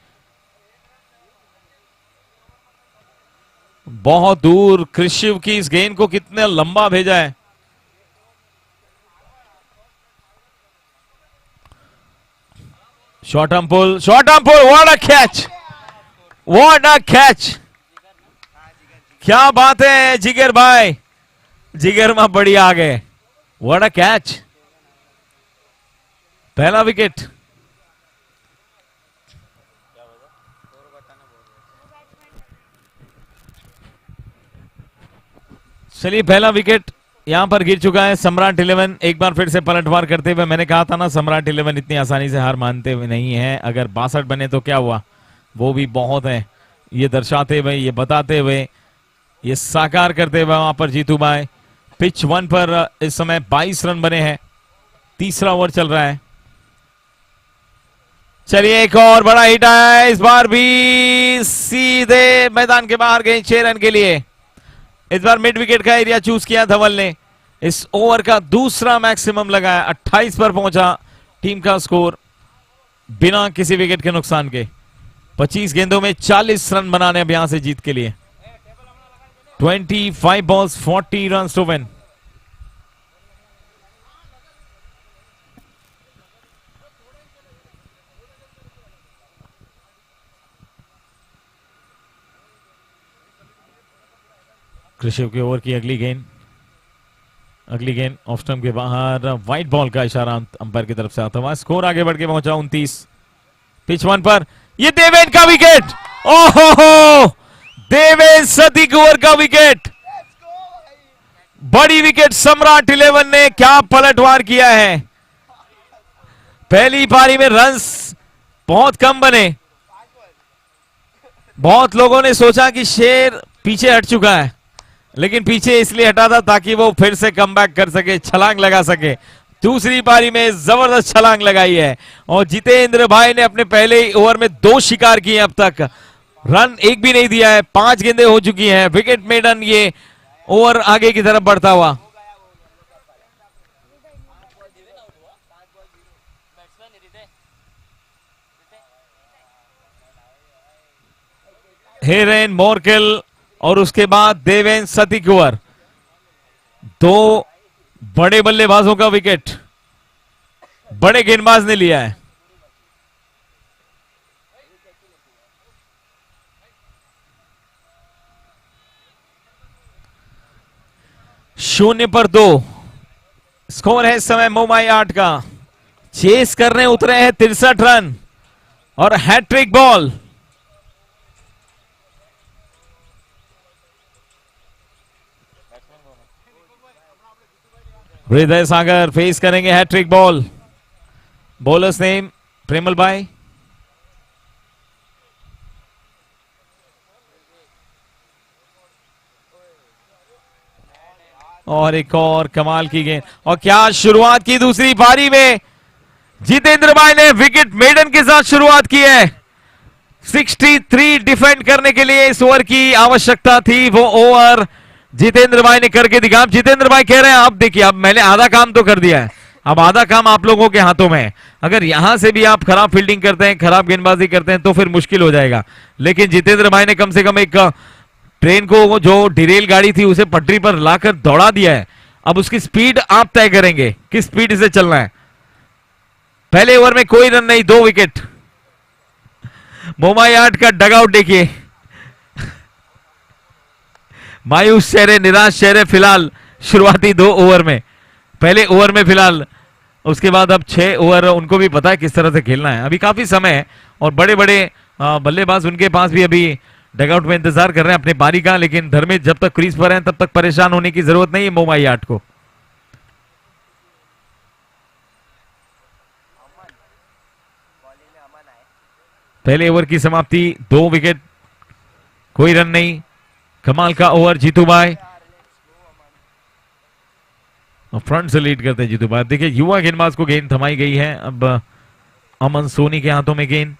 बहुत दूर कृषिव की इस गेंद को कितने लंबा भेजा है। Short arm pull, what a catch, what a catch. क्या बात है जिगर भाई, जिगर में बड़ी आ गए, व्हाट अ कैच। पहला विकेट। चलिए पहला विकेट यहां पर गिर चुका है। सम्राट 11 एक बार फिर से पलटवार करते हुए, मैंने कहा था ना सम्राट 11 इतनी आसानी से हार मानते हुए नहीं है। अगर 62 बने तो क्या हुआ, वो भी बहुत है, ये दर्शाते हुए, ये बताते हुए, ये साकार करते हुए वहां पर जीतू भाई। पिच 1 पर इस समय 22 रन बने हैं, तीसरा ओवर चल रहा है। चलिए एक और बड़ा हिट आया है, इस बार भी सीधे मैदान के बाहर गए 6 रन के लिए। इस बार मिड विकेट का एरिया चूज किया धवल ने। इस ओवर का दूसरा मैक्सिमम लगाया, 28 पर पहुंचा टीम का स्कोर बिना किसी विकेट के नुकसान के। 25 गेंदों में 40 रन बनाने अब यहां से जीत के लिए। 25 balls 40 runs to win। कृषिव के ओवर की अगली गेंद ऑफ स्टंप के बाहर, व्हाइट बॉल का इशारा अंपायर की तरफ से आता हुआ। स्कोर आगे बढ़ के पहुंचा 29। पिच 1 पर ये देवेन का विकेट, ओहो देवेन सतीकुवर का विकेट, बड़ी विकेट सम्राट 11 ने क्या पलटवार किया है। पहली पारी में रन्स बहुत कम बने, बहुत लोगों ने सोचा कि शेर पीछे हट चुका है, लेकिन पीछे इसलिए हटा था ताकि वो फिर से कमबैक कर सके, छलांग लगा सके। दूसरी पारी में जबरदस्त छलांग लगाई है और जितेंद्र भाई ने अपने पहले ओवर में 2 शिकार किए, अब तक रन एक भी नहीं दिया है। 5 गेंदें हो चुकी हैं, विकेट मेडन ये ओवर आगे की तरफ बढ़ता हुआ। हेरेन मोर्केल और उसके बाद देवेन सतीकुवर, 2 बड़े बल्लेबाजों का विकेट बड़े गेंदबाज ने लिया है। शून्य पर 2 स्कोर है इस समय मुंबई 8 का। चेस करने उतरे हैं 63 रन और हैट्रिक बॉल। हृदय सागर फेस करेंगे हैट्रिक बॉल। बॉलर्स नेम प्रेमल भाई, और एक और कमाल की गेंद, और क्या शुरुआत की दूसरी पारी में। जितेंद्र भाई ने विकेट मेडन के साथ शुरुआत की है। 63 डिफेंड करने के लिए इस ओवर की आवश्यकता थी, वो ओवर जितेंद्र भाई ने करके दिखा। अब जितेंद्र भाई कह रहे हैं आप देखिए, अब मैंने आधा काम तो कर दिया है, अब आधा काम आप लोगों के हाथों में है। अगर यहां से भी आप खराब फील्डिंग करते हैं, खराब गेंदबाजी करते हैं तो फिर मुश्किल हो जाएगा। लेकिन जितेंद्र भाई ने कम से कम एक ट्रेन को, जो डिरेल गाड़ी थी उसे पटरी पर लाकर दौड़ा दिया है। अब उसकी स्पीड आप तय करेंगे, किस स्पीड से चलना है। पहले ओवर में कोई रन नहीं, 2 विकेट। मुंबई 8 का डगआउट देखिए, मायूस चेहरे, निराश चेहरे फिलहाल शुरुआती 2 ओवर में। पहले ओवर में फिलहाल, उसके बाद अब 6 ओवर, उनको भी पता है किस तरह से खेलना है। अभी काफी समय है और बड़े बड़े बल्लेबाज उनके पास भी अभी डगआउट में इंतजार कर रहे हैं अपने पारी का, लेकिन धर्मेश जब तक क्रीज पर हैं तब तक परेशान होने की जरूरत नहीं है मोमाई आर्ट को। पहले ओवर की समाप्ति, 2 विकेट, कोई रन नहीं। कमाल का ओवर जीतू भाई, फ्रंट से लीड करते जीतू भाई। देखिए युवा गेंदबाज को गेंद थमाई गई है, अब अमन सोनी के हाथों में गेंद।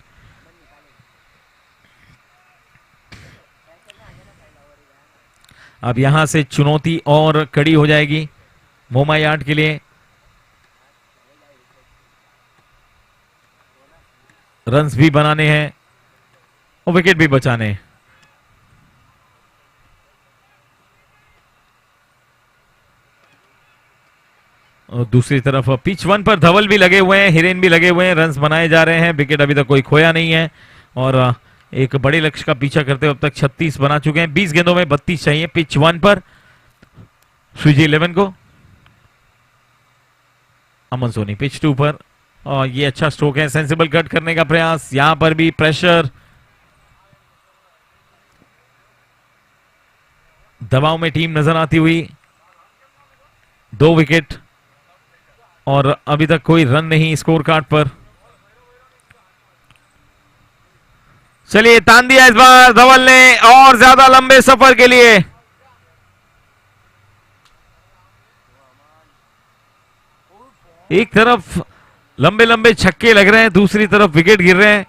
अब यहां से चुनौती और कड़ी हो जाएगी मोमाई आर्ट के लिए। रन्स भी बनाने हैं और विकेट भी बचाने हैं। और दूसरी तरफ पिच 1 पर धवल भी लगे हुए हैं, हिरेन भी लगे हुए हैं, रन्स बनाए जा रहे हैं, विकेट अभी तक कोई खोया नहीं है और एक बड़े लक्ष्य का पीछा करते हुए अब तक 36 बना चुके हैं। 20 गेंदों में 32 चाहिए पिच 1 पर सुजी 11 को। अमन सोनी पिच 2 पर, और ये अच्छा स्ट्रोक है, सेंसिबल कट करने का प्रयास, यहां पर भी प्रेशर, दबाव में टीम नजर आती हुई। 2 विकेट और अभी तक कोई रन नहीं स्कोर कार्ड पर। चलिए तान दिया इस बार धवल ने और ज्यादा लंबे सफर के लिए। एक तरफ लंबे लंबे छक्के लग रहे हैं, दूसरी तरफ विकेट गिर रहे हैं।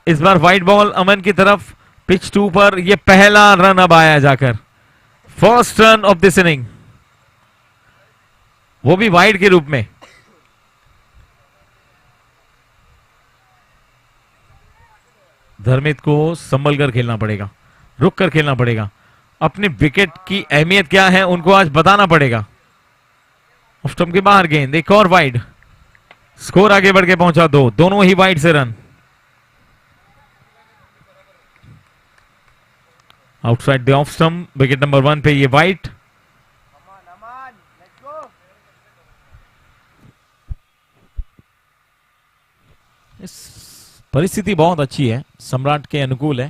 इस बार वाइड बॉल अमन की तरफ, पिच 2 पर यह पहला रन अब आया जाकर, first run of this inning, वो भी वाइड के रूप में। धर्मित को संभल कर खेलना पड़ेगा, रुक कर खेलना पड़ेगा, अपने विकेट की अहमियत क्या है उनको आज बताना पड़ेगा। ऑफ स्टंप के बाहर गेंद, एक और वाइड, स्कोर आगे बढ़ के पहुंचा 2, दोनों ही वाइड से run. Outside the off stump, wicket number 1 पे ये वाइड। परिस्थिति बहुत अच्छी है, सम्राट के अनुकूल है।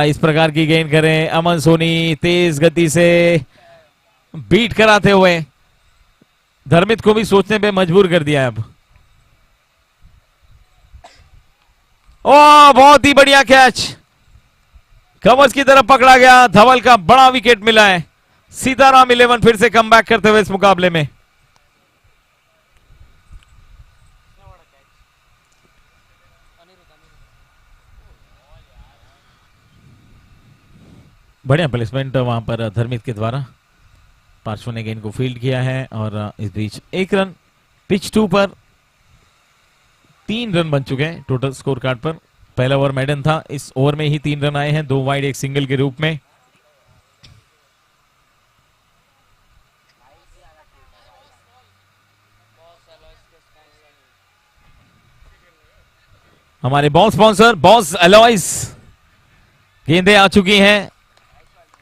इस प्रकार की गेंद करें, अमन सोनी तेज गति से बीट कराते हुए धर्मित को भी सोचने पे मजबूर कर दिया है अब। ओ बहुत ही बढ़िया कैच, कवर्स की तरफ पकड़ा गया, धवल का बड़ा विकेट मिला है। सीताराम 11 फिर से कम बैक करते हुए इस मुकाबले में। बढ़िया प्लेसमेंट वहां पर धर्मित के द्वारा, पार्श्व ने गेंद को फील्ड किया है और इस बीच 1 रन, पिच 2 पर 3 रन बन चुके हैं टोटल स्कोर कार्ड पर। पहला ओवर मैडन था, इस ओवर में ही 3 रन आए हैं, 2 वाइड 1 सिंगल के रूप में। हमारे बॉल स्पॉन्सर बॉस एलॉयस, गेंदें आ चुकी हैं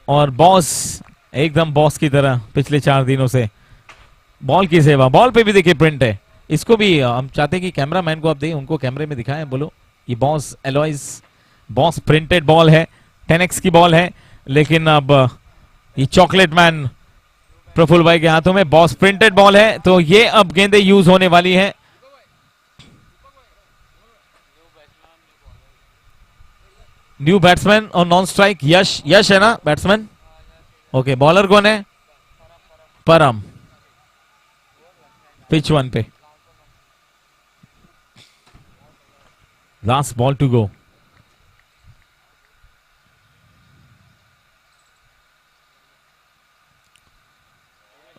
और बॉस एकदम बॉस की तरह पिछले 4 दिनों से बॉल की सेवा। बॉल पे भी देखिए प्रिंट है, इसको भी हम चाहते हैं कि कैमरामैन को आप दें, उनको कैमरे में दिखाएं, बोलो ये boss Alois, boss printed ball है, 10x की बॉल है, लेकिन अब ये चॉकलेट मैन प्रफुल्ल भाई के हाथों में बॉस प्रिंटेड बॉल है, तो ये अब गेंदें यूज होने वाली है। न्यू बैट्समैन और नॉन स्ट्राइक यश, यश है ना बैट्समैन, ओके। बॉलर कौन है? परम, पिच 1 पे, लास्ट बॉल टू गो।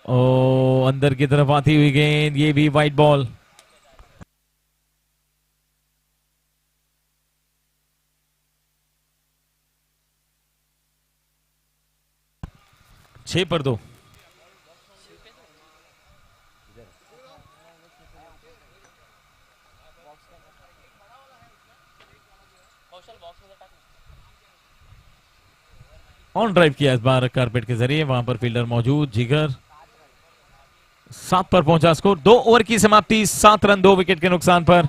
ओ अंदर की तरफ आती हुई गेंद, ये भी वाइड बॉल। छह पर 2। ऑन ड्राइव किया इस बार कारपेट के जरिए, वहां पर फील्डर मौजूद, जिगर 7 पर पहुंचा स्कोर। 2 ओवर की समाप्ति, 7 रन 2 विकेट के नुकसान पर।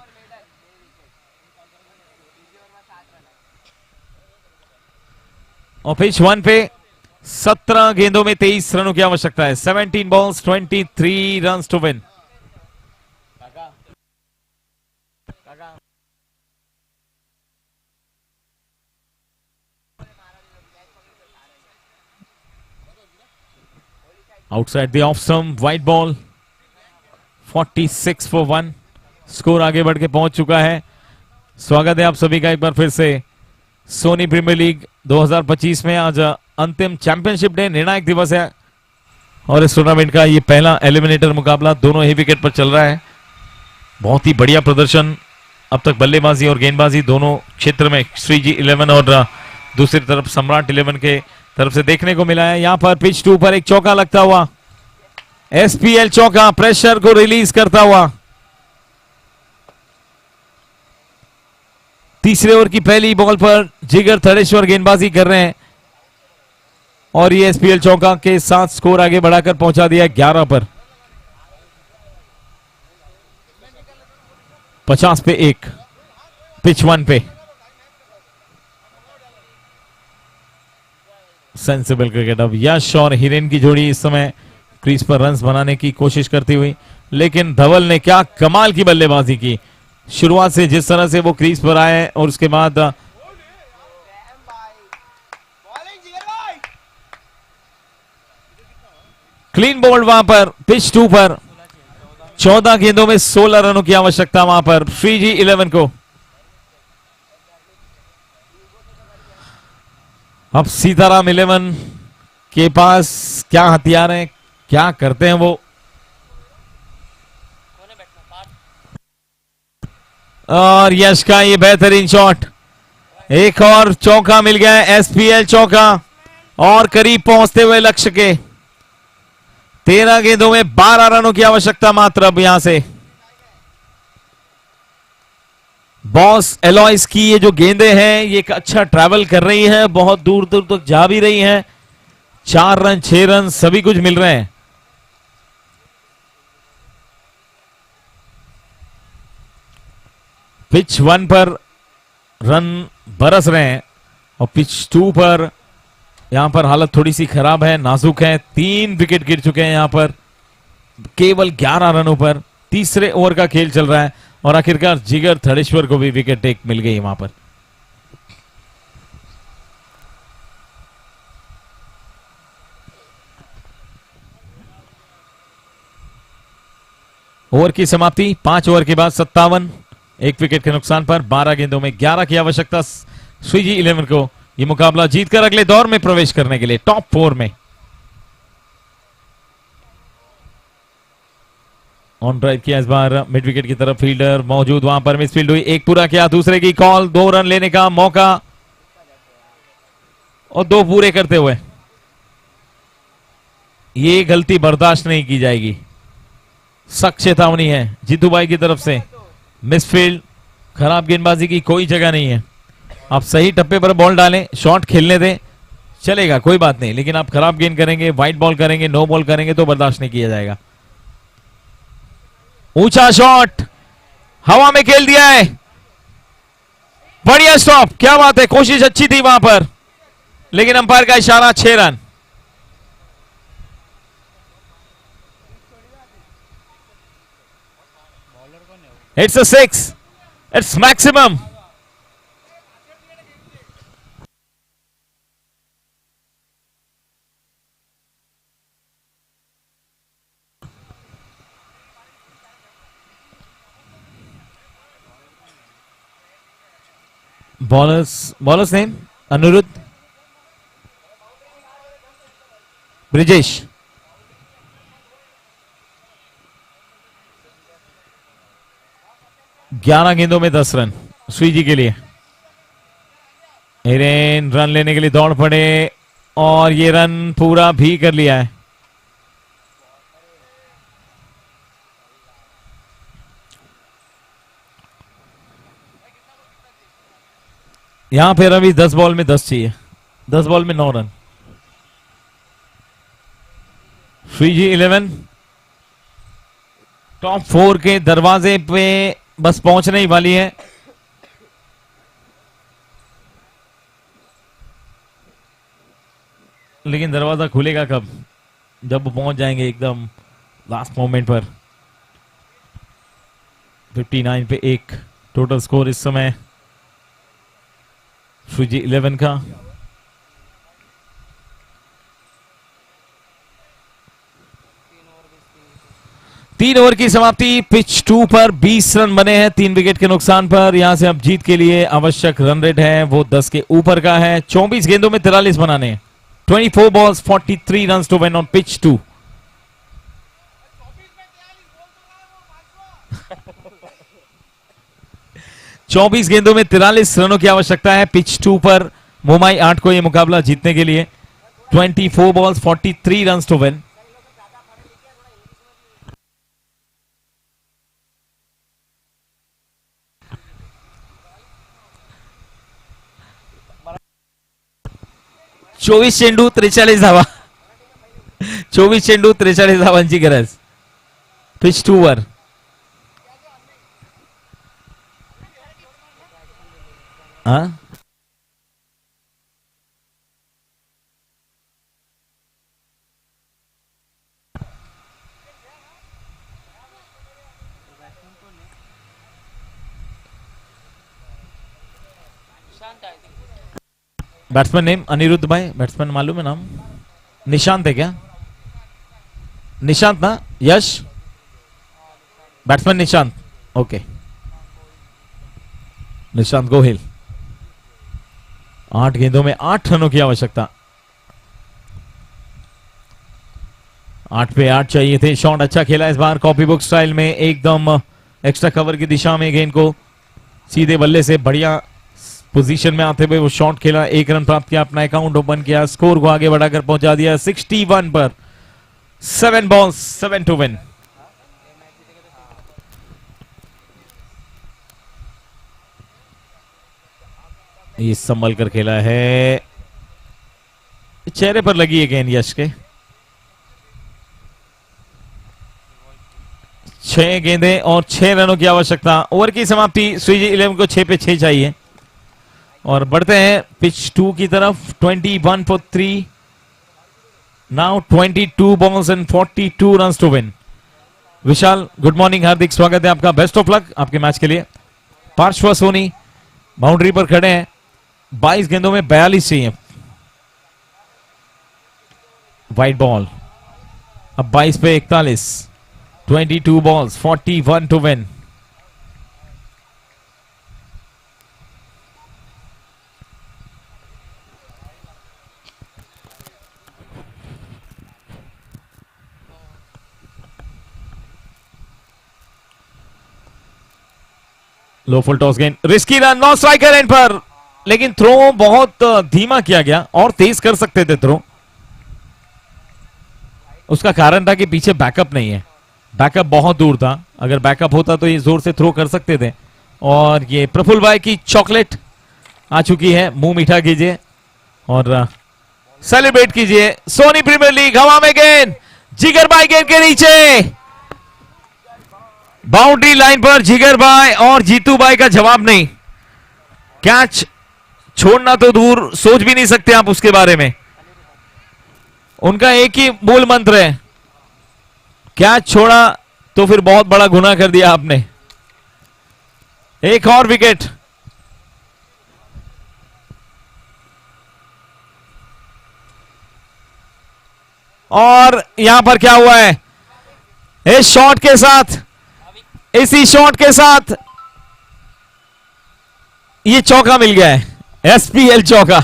और पिच 1 पे 17 गेंदों में 23 रनों की आवश्यकता है। 17 balls 23 runs to win. Outside the off stump, wide ball. 46 for 1। Score आगे बढ़ के पहुंच चुका है। स्वागत है आप सभी का एक बार फिर से सोनी प्रीमियर लीग 2025 में। आज अंतिम चैंपियनशिप डे, निर्णायक दिवस है और इस टूर्नामेंट का ये पहला एलिमिनेटर मुकाबला दोनों ही विकेट पर चल रहा है। बहुत ही बढ़िया प्रदर्शन अब तक बल्लेबाजी और गेंदबाजी दोनों क्षेत्र में श्रीजी 11 और दूसरी तरफ सम्राट 11 के तरफ से देखने को मिला है। यहां पर पिच 2 पर एक चौका लगता हुआ, एसपीएल चौका, प्रेशर को रिलीज करता हुआ। तीसरे ओवर की पहली बॉल पर जिगर थड़ेश्वर गेंदबाजी कर रहे हैं और ये एसपीएल चौका के साथ स्कोर आगे बढ़ाकर पहुंचा दिया 11 पर। 50 पे 1। पिच 1 पे सेंसिबल क्रिकेट। अब यश और हिरेन की जोड़ी इस समय क्रीज पर रन्स बनाने की कोशिश करती हुई, लेकिन धवल ने क्या कमाल की बल्लेबाजी की। शुरुआत से जिस तरह से वो क्रीज पर आए और उसके बाद क्लीन बोल्ड वहां पर पिच 2 पर 14 गेंदों में 16 रनों की आवश्यकता वहां पर श्रीजी 11 को। अब सीताराम 11 के पास क्या हथियार हैं, क्या करते हैं वो। और यश का ये बेहतरीन शॉट, एक और चौका मिल गया है, एसपीएल चौका और करीब पहुंचते हुए लक्ष्य के। 13 गेंदों में 12 रनों की आवश्यकता मात्र अब यहां से। बॉस एलॉयस की ये जो गेंदें हैं ये एक अच्छा ट्रैवल कर रही हैं, बहुत दूर दूर तक जा भी रही हैं। 4 रन 6 रन सभी कुछ मिल रहे हैं। पिच 1 पर रन बरस रहे हैं और पिच 2 पर यहां पर हालत थोड़ी सी खराब है, नाजुक है। 3 विकेट गिर चुके हैं यहां पर केवल 11 रनों पर। तीसरे ओवर का खेल चल रहा है और आखिरकार जिगर थड़ेश्वर को भी विकेट एक मिल गई वहां पर। ओवर की समाप्ति 5 ओवर के बाद 57, 1 विकेट के नुकसान पर 12 गेंदों में 11 की आवश्यकता श्रीजी 11 को ये मुकाबला जीतकर अगले दौर में प्रवेश करने के लिए टॉप 4 में। ऑन ड्राइव किया इस बार मिड विकेट की तरफ, फील्डर मौजूद वहां पर, मिसफील्ड हुई, एक पूरा किया, दूसरे की कॉल, 2 रन लेने का मौका और 2 पूरे करते हुए ये गलती बर्दाश्त नहीं की जाएगी। सख्त चेतावनी है जीतू भाई की तरफ से। मिसफील्ड, खराब गेंदबाजी की कोई जगह नहीं है। आप सही टप्पे पर बॉल डालें, शॉट खेलने दें, चलेगा कोई बात नहीं, लेकिन आप खराब गेंद करेंगे, वाइड बॉल करेंगे, नो बॉल करेंगे तो बर्दाश्त नहीं किया जाएगा। ऊंचा शॉट हवा में खेल दिया है, बढ़िया स्टॉप, क्या बात है, कोशिश अच्छी थी वहां पर, लेकिन अंपायर का इशारा 6 run. It's a 6, it's maximum. Bowlers name Aniruddh, Brijesh. ग्यारह गेंदों में 10 रन श्रीजी के लिए। हिरेन रन लेने के लिए दौड़ पड़े और ये रन पूरा भी कर लिया है। यहां पे रवि 10 बॉल में 10 चाहिए, 10 बॉल में 9 रन। श्रीजी 11 टॉप 4 के दरवाजे पे बस पहुंचने ही वाली है। लेकिन दरवाजा खुलेगा कब? जब वो पहुंच जाएंगे एकदम लास्ट मोमेंट पर। 59 पे 1 टोटल स्कोर इस समय सुजी 11 का। तीन ओवर की समाप्ति। पिच 2 पर 20 रन बने हैं 3 विकेट के नुकसान पर। यहां से अब जीत के लिए आवश्यक रन रेट है वो 10 के ऊपर का है। 24 गेंदों में 43 बनाने हैं। 24 balls 43 runs to win on pitch 2। चौबीस गेंदों में 43 रनों की आवश्यकता है पिच 2 पर मुंबई 8 को यह मुकाबला जीतने के लिए। 24 balls 43 runs to win। चोवीस चेंडू 43 धावा। 24 चेंडू 43 धावांची गरज पिच 2 वर। बैट्समैन नेम अनिरुद्ध भाई, बैट्समैन मालूम है नाम? निशांत है क्या? निशांत ना? यश बैट्समैन निशांत। ओके निशांत गोहिल। 8 गेंदों में 8 रनों की आवश्यकता। 8 पे 8 चाहिए थे। शॉट अच्छा खेला इस बार कॉपी बुक स्टाइल में, एकदम एक्स्ट्रा कवर की दिशा में गेंद को सीधे बल्ले से बढ़िया पोजीशन में आते हुए वो शॉट खेला। 1 रन प्राप्त किया, अपना अकाउंट ओपन किया, स्कोर को आगे बढ़ाकर पहुंचा दिया 61 पर। 7 balls 7 to win। ये संभल कर खेला है, चेहरे पर लगी है गेंद यश के। 6 गेंदें और 6 रनों की आवश्यकता। ओवर की समाप्ति। सुजी 11 को 6 पे 6 चाहिए और बढ़ते हैं पिच 2 की तरफ। 21 for 3 now 22 balls and 42 runs to win। Vishal good morning, हार्दिक स्वागत है आपका, बेस्ट ऑफ लक आपके मैच के लिए। पार्श्व सोनी बाउंड्री पर खड़े हैं। 22 गेंदों में 42 चाहिए। वाइड बॉल अब 22 पे 41। 22 balls 41 to win। Low full toss गेंद, risky run, no striker end पर, लेकिन थ्रो बहुत धीमा किया गया और तेज कर सकते थे थ्रो। उसका कारण था कि पीछे बैकअप नहीं है, बैकअप बहुत दूर था। अगर बैकअप होता तो ये जोर से थ्रो कर सकते थे। और ये प्रफुल्ल भाई की चॉकलेट आ चुकी है, मुंह मीठा कीजिए और सेलिब्रेट कीजिए। सोनी प्रीमियर लीग, हवा में गेंद, जिगर भाई गेंद के नीचे, बाउंड्री लाइन पर जिगर भाई और जीतू भाई का जवाब नहीं। कैच छोड़ना तो दूर, सोच भी नहीं सकते आप उसके बारे में। उनका एक ही मूल मंत्र है, कैच छोड़ा तो फिर बहुत बड़ा गुनाह कर दिया आपने। एक और विकेट। और यहां पर क्या हुआ है, इस शॉट के साथ, इसी शॉट के साथ ये चौका मिल गया है, एसपीएल चौका।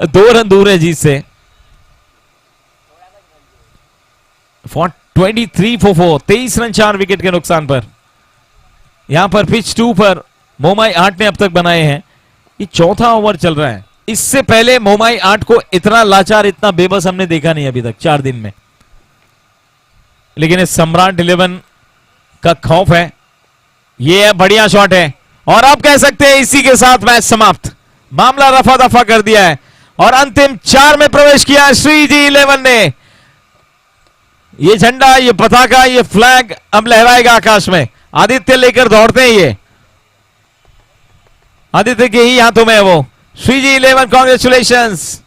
दो रन दूर है जीत से। 23 for 4, 23 रन 4 विकेट के नुकसान पर। यहां पर पिच 2 पर मुंबई 8 ने अब तक बनाए हैं। ये चौथा ओवर चल रहा है। इससे पहले मुंबई 8 को इतना लाचार, इतना बेबस हमने देखा नहीं अभी तक 4 दिन में। लेकिन इस सम्राट 11 का खौफ है। ये बढ़िया शॉट है और अब कह सकते हैं इसी के साथ मैच समाप्त। मामला रफा दफा कर दिया है और अंतिम 4 में प्रवेश किया श्रीजी 11 ने। ये झंडा, ये पताका, ये फ्लैग अब लहराएगा आकाश में। आदित्य लेकर दौड़ते हैं ये आदित्य के ही हाथों में है वो। श्रीजी 11, कॉन्ग्रेचुलेशंस,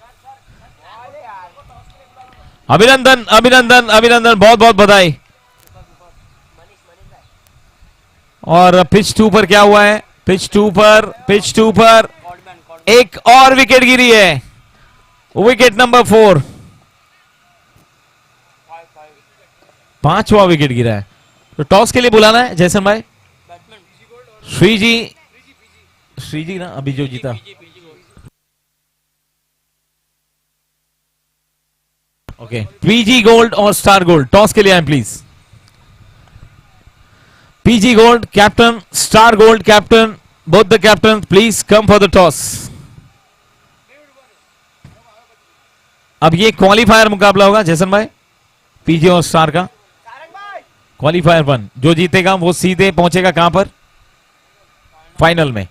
अभिनंदन अभिनंदन अभिनंदन, बहुत बहुत बधाई। और पिच 2 पर क्या हुआ है? पिच 2 पर एक और विकेट गिरी है, विकेट नंबर 4, 5वां विकेट गिरा है। तो टॉस के लिए बुलाना है जयसन भाई। श्रीजी ना अभी जो जीता। ओके, पीजी गोल्ड और स्टार गोल्ड, टॉस के लिए आए please. PG gold captain, star gold captain, both the captain please come for the toss. अब ये क्वालिफायर मुकाबला होगा जयसन भाई, पीजी और स्टार का क्वालिफायर 1। जो जीतेगा वो सीधे पहुंचेगा कहां पर? फाइनल में।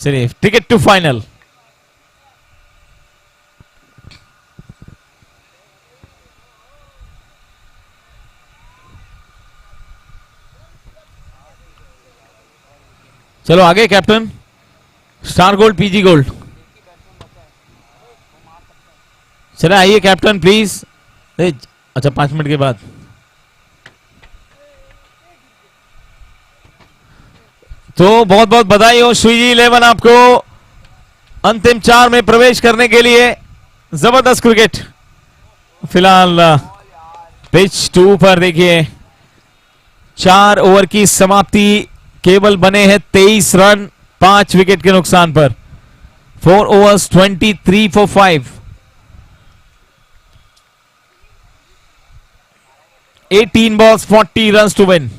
चलिए, टिकट टू फाइनल। चलो आगे captain, star gold PG gold. चले आइए कैप्टन प्लीज। अच्छा 5 मिनट के बाद। तो बहुत बहुत बधाई हो श्रीजी 11 आपको अंतिम 4 में प्रवेश करने के लिए। जबरदस्त क्रिकेट। फिलहाल पिच 2 पर देखिए 4 ओवर की समाप्ति, केवल बने हैं 23 रन 5 विकेट के नुकसान पर। 4 overs 23 for 5, 18 balls 40 runs to win।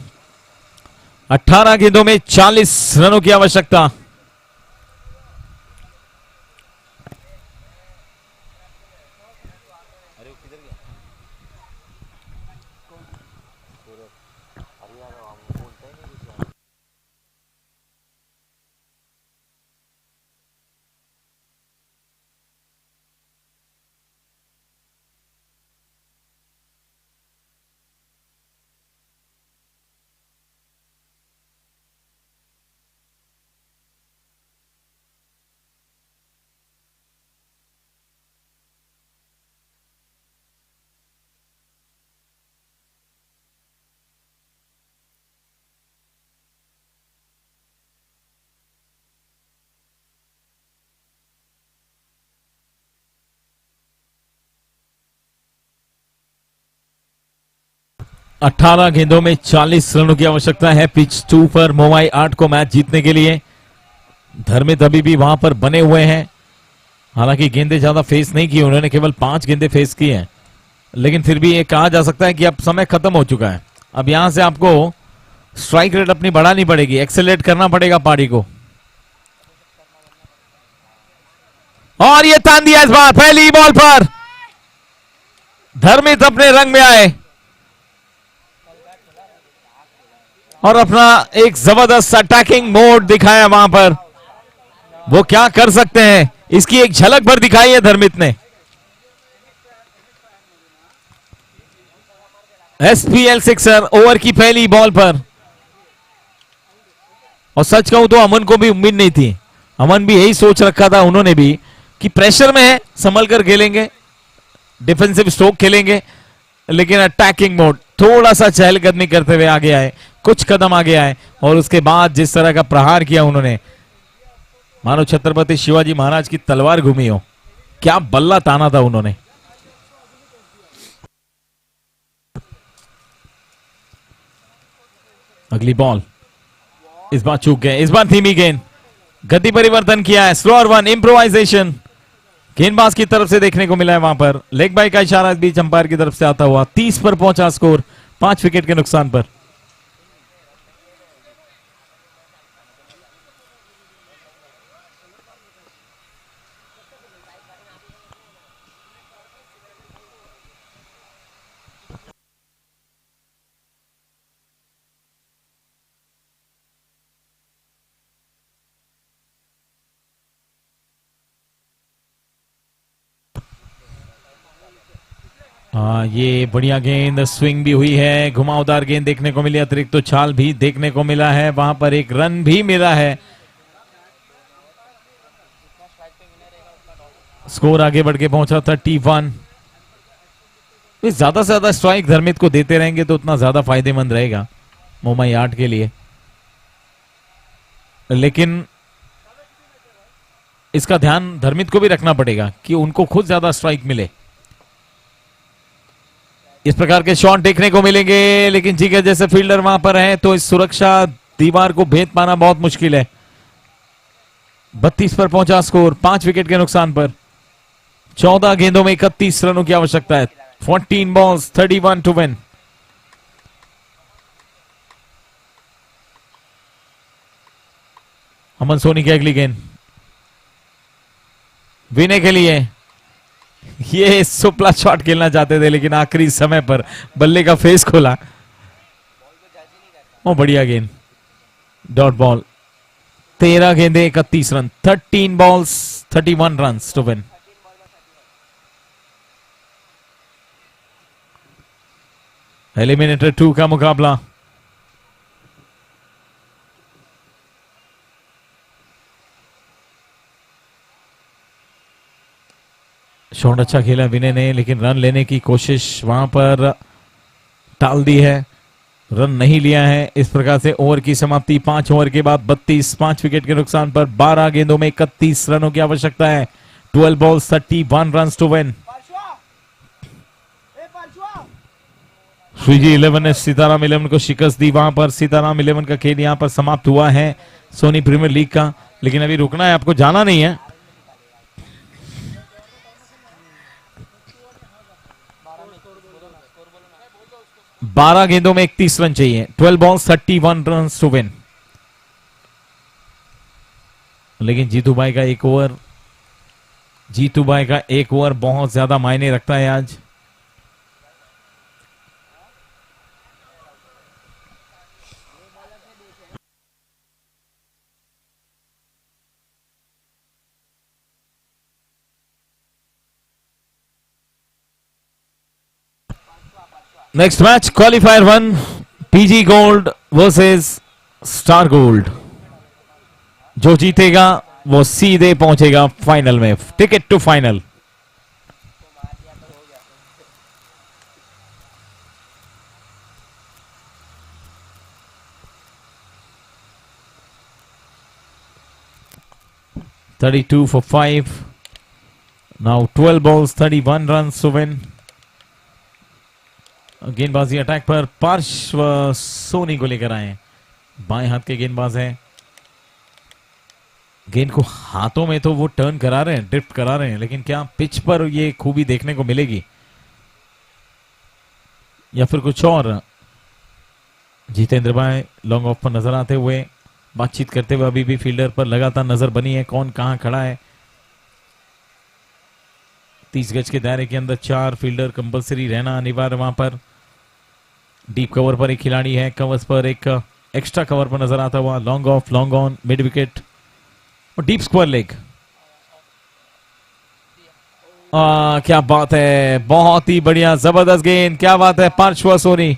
18 गेंदों में 40 रनों की आवश्यकता। अठारह गेंदों में 40 रनों की आवश्यकता है पिच 2 पर मोवाई 8 को मैच जीतने के लिए। धर्मित अभी भी वहां पर बने हुए हैं, हालांकि गेंदे ज्यादा फेस नहीं की उन्होंने, केवल 5 गेंदे फेस की हैं, लेकिन फिर भी ये कहा जा सकता है कि अब समय खत्म हो चुका है। अब यहां से आपको स्ट्राइक रेट अपनी बढ़ानी पड़ेगी, एक्सेलरेट करना पड़ेगा पारी को। और ये तान दिया इस बार पहली बॉल पर। धर्मित अपने रंग में आए और अपना एक जबरदस्त अटैकिंग मोड दिखाया वहां पर। वो क्या कर सकते हैं इसकी एक झलक भर दिखाई है धर्मित ने। एसपीएल सिक्सर ओवर की पहली बॉल पर। और सच कहूं तो अमन को भी उम्मीद नहीं थी, अमन भी यही सोच रखा था उन्होंने भी कि प्रेशर में है, संभल कर खेलेंगे, डिफेंसिव स्ट्रोक खेलेंगे, लेकिन अटैकिंग मोड थोड़ा सा चहलकदमी करते हुए आगे आए, कुछ कदम आगे आए और उसके बाद जिस तरह का प्रहार किया उन्होंने, मानो छत्रपति शिवाजी महाराज की तलवार घूमी हो, क्या बल्ला ताना था उन्होंने। अगली बॉल इस बार चूक गए, इस बार धीमी गेंद, गति परिवर्तन किया है, स्लोअर वन, इंप्रोवाइजेशन गेंदबाज की तरफ से देखने को मिला है। वहां पर लेग बाई का इशारा इस बीच अंपायर की तरफ से आता हुआ। 30 पर पहुंचा स्कोर 5 विकेट के नुकसान पर। ये बढ़िया गेंद, स्विंग भी हुई है, घुमावदार गेंद देखने को मिली, अतिरिक्त तो छाल भी देखने को मिला है, वहां पर एक रन भी मिला है। स्कोर आगे बढ़ के पहुंचा 31। ज्यादा से ज्यादा स्ट्राइक धर्मित को देते रहेंगे तो उतना ज्यादा फायदेमंद रहेगा मुंबई 8 के लिए, लेकिन इसका ध्यान धर्मित को भी रखना पड़ेगा कि उनको खुद ज्यादा स्ट्राइक मिले। इस प्रकार के शॉट देखने को मिलेंगे, लेकिन जिगर जैसे फील्डर वहां पर है तो इस सुरक्षा दीवार को भेद पाना बहुत मुश्किल है। 32 पर पहुंचा स्कोर 5 विकेट के नुकसान पर। 14 गेंदों में 31 रनों की आवश्यकता है। 14 बॉल्स 31 टू विन। अमन सोनी की अगली गेंद विनय के लिए। ये सुपला शॉट खेलना चाहते थे लेकिन आखिरी समय पर बल्ले का फेस खोला। ओ बढ़िया गेंद, डॉट बॉल। 13 गेंदे 31 run. 13 balls 31 run to win. Eliminator 2 का मुकाबला। शॉट अच्छा खेला विनय ने, लेकिन रन लेने की कोशिश वहां पर टाल दी है, रन नहीं लिया है। इस प्रकार से ओवर की समाप्ति 5 ओवर के बाद 32, 5 विकेट के नुकसान पर 12 गेंदों में 31 रनों की आवश्यकता है। 12 balls 31 run to win. Shreeji 11 ने सीताराम 11 को शिकस्त दी। वहां पर सीताराम 11 का खेल यहां पर समाप्त हुआ है सोनी प्रीमियर लीग का, लेकिन अभी रुकना है, आपको जाना नहीं है। 12 गेंदों में 31 रन चाहिए। 12 बॉल्स 31 रन टू विन। लेकिन जीतू भाई का एक ओवर बहुत ज्यादा मायने रखता है आज। Next match qualifier 1 PG gold versus star gold. जो जीतेगा वो सीधे पहुंचेगा फाइनल में, ticket to final. (32 for 5). Now 12 balls 31 runs to win। गेंदबाजी अटैक पर पार्श्व सोनी को लेकर आए, बाएं हाथ के गेंदबाज हैं। गेंद को हाथों में तो वो टर्न करा रहे हैं, ड्रिफ्ट करा रहे हैं, लेकिन क्या पिच पर ये खूबी देखने को मिलेगी या फिर कुछ और। जितेंद्र भाई लॉन्ग ऑफ पर नजर आते हुए, बातचीत करते हुए अभी भी फील्डर पर लगातार नजर बनी है, कौन कहां खड़ा है। 30 गज के दायरे के अंदर 4 फील्डर कंपलसरी रहना अनिवार्य। वहां पर डीप कवर पर एक खिलाड़ी है, कवर्स पर एक एक्स्ट्रा कवर पर नजर आता हुआ। Long off, long on, mid wicket और डीप स्क्वायर लेग। क्या बात है, बहुत ही बढ़िया जबरदस्त गेंद, क्या बात है पार्श्व सोनी।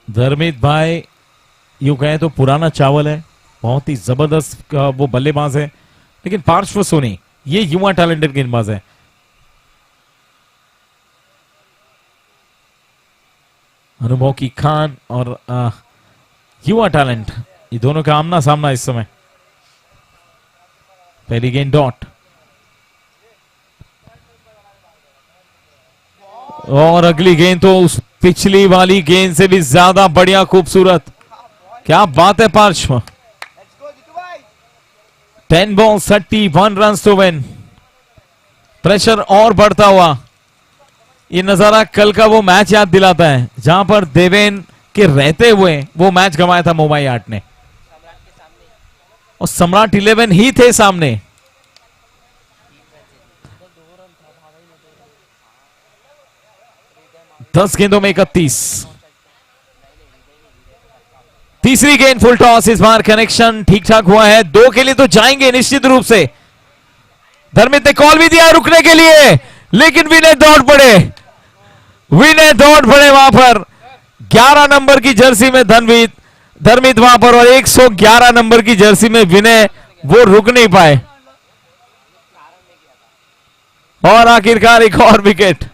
धर्मित भाई यूं कहें तो पुराना चावल है, बहुत ही जबरदस्त वो बल्लेबाज है, लेकिन पार्श्व सोनी ये युवा टैलेंटेड गेंदबाज है। अनुभव की खान और युवा टैलेंट, ये दोनों का आमना सामना इस समय। पहली गेंद डॉट और अगली गेंद तो उस पिछली वाली गेंद से भी ज्यादा बढ़िया खूबसूरत, क्या बात है Parshva. 10 balls 31 run to win. Pressure और बढ़ता हुआ, ये नजारा कल का वो मैच याद दिलाता है जहां पर देवेन के रहते हुए वो मैच गंवाया था मुंबई 8 ने, और सम्राट 11 ही थे सामने। दस गेंदों में 31। तीसरी गेंद फुल टॉस, इस बार कनेक्शन ठीक ठाक हुआ है, 2 के लिए तो जाएंगे निश्चित रूप से। धर्मित ने कॉल भी दिया रुकने के लिए, लेकिन विनय दौड़ पड़े वहां पर। 11 नंबर की जर्सी में धर्मित धर्मित वहां पर, और 111 नंबर की जर्सी में विनय, वो रुक नहीं पाए और आखिरकार एक और विकेट।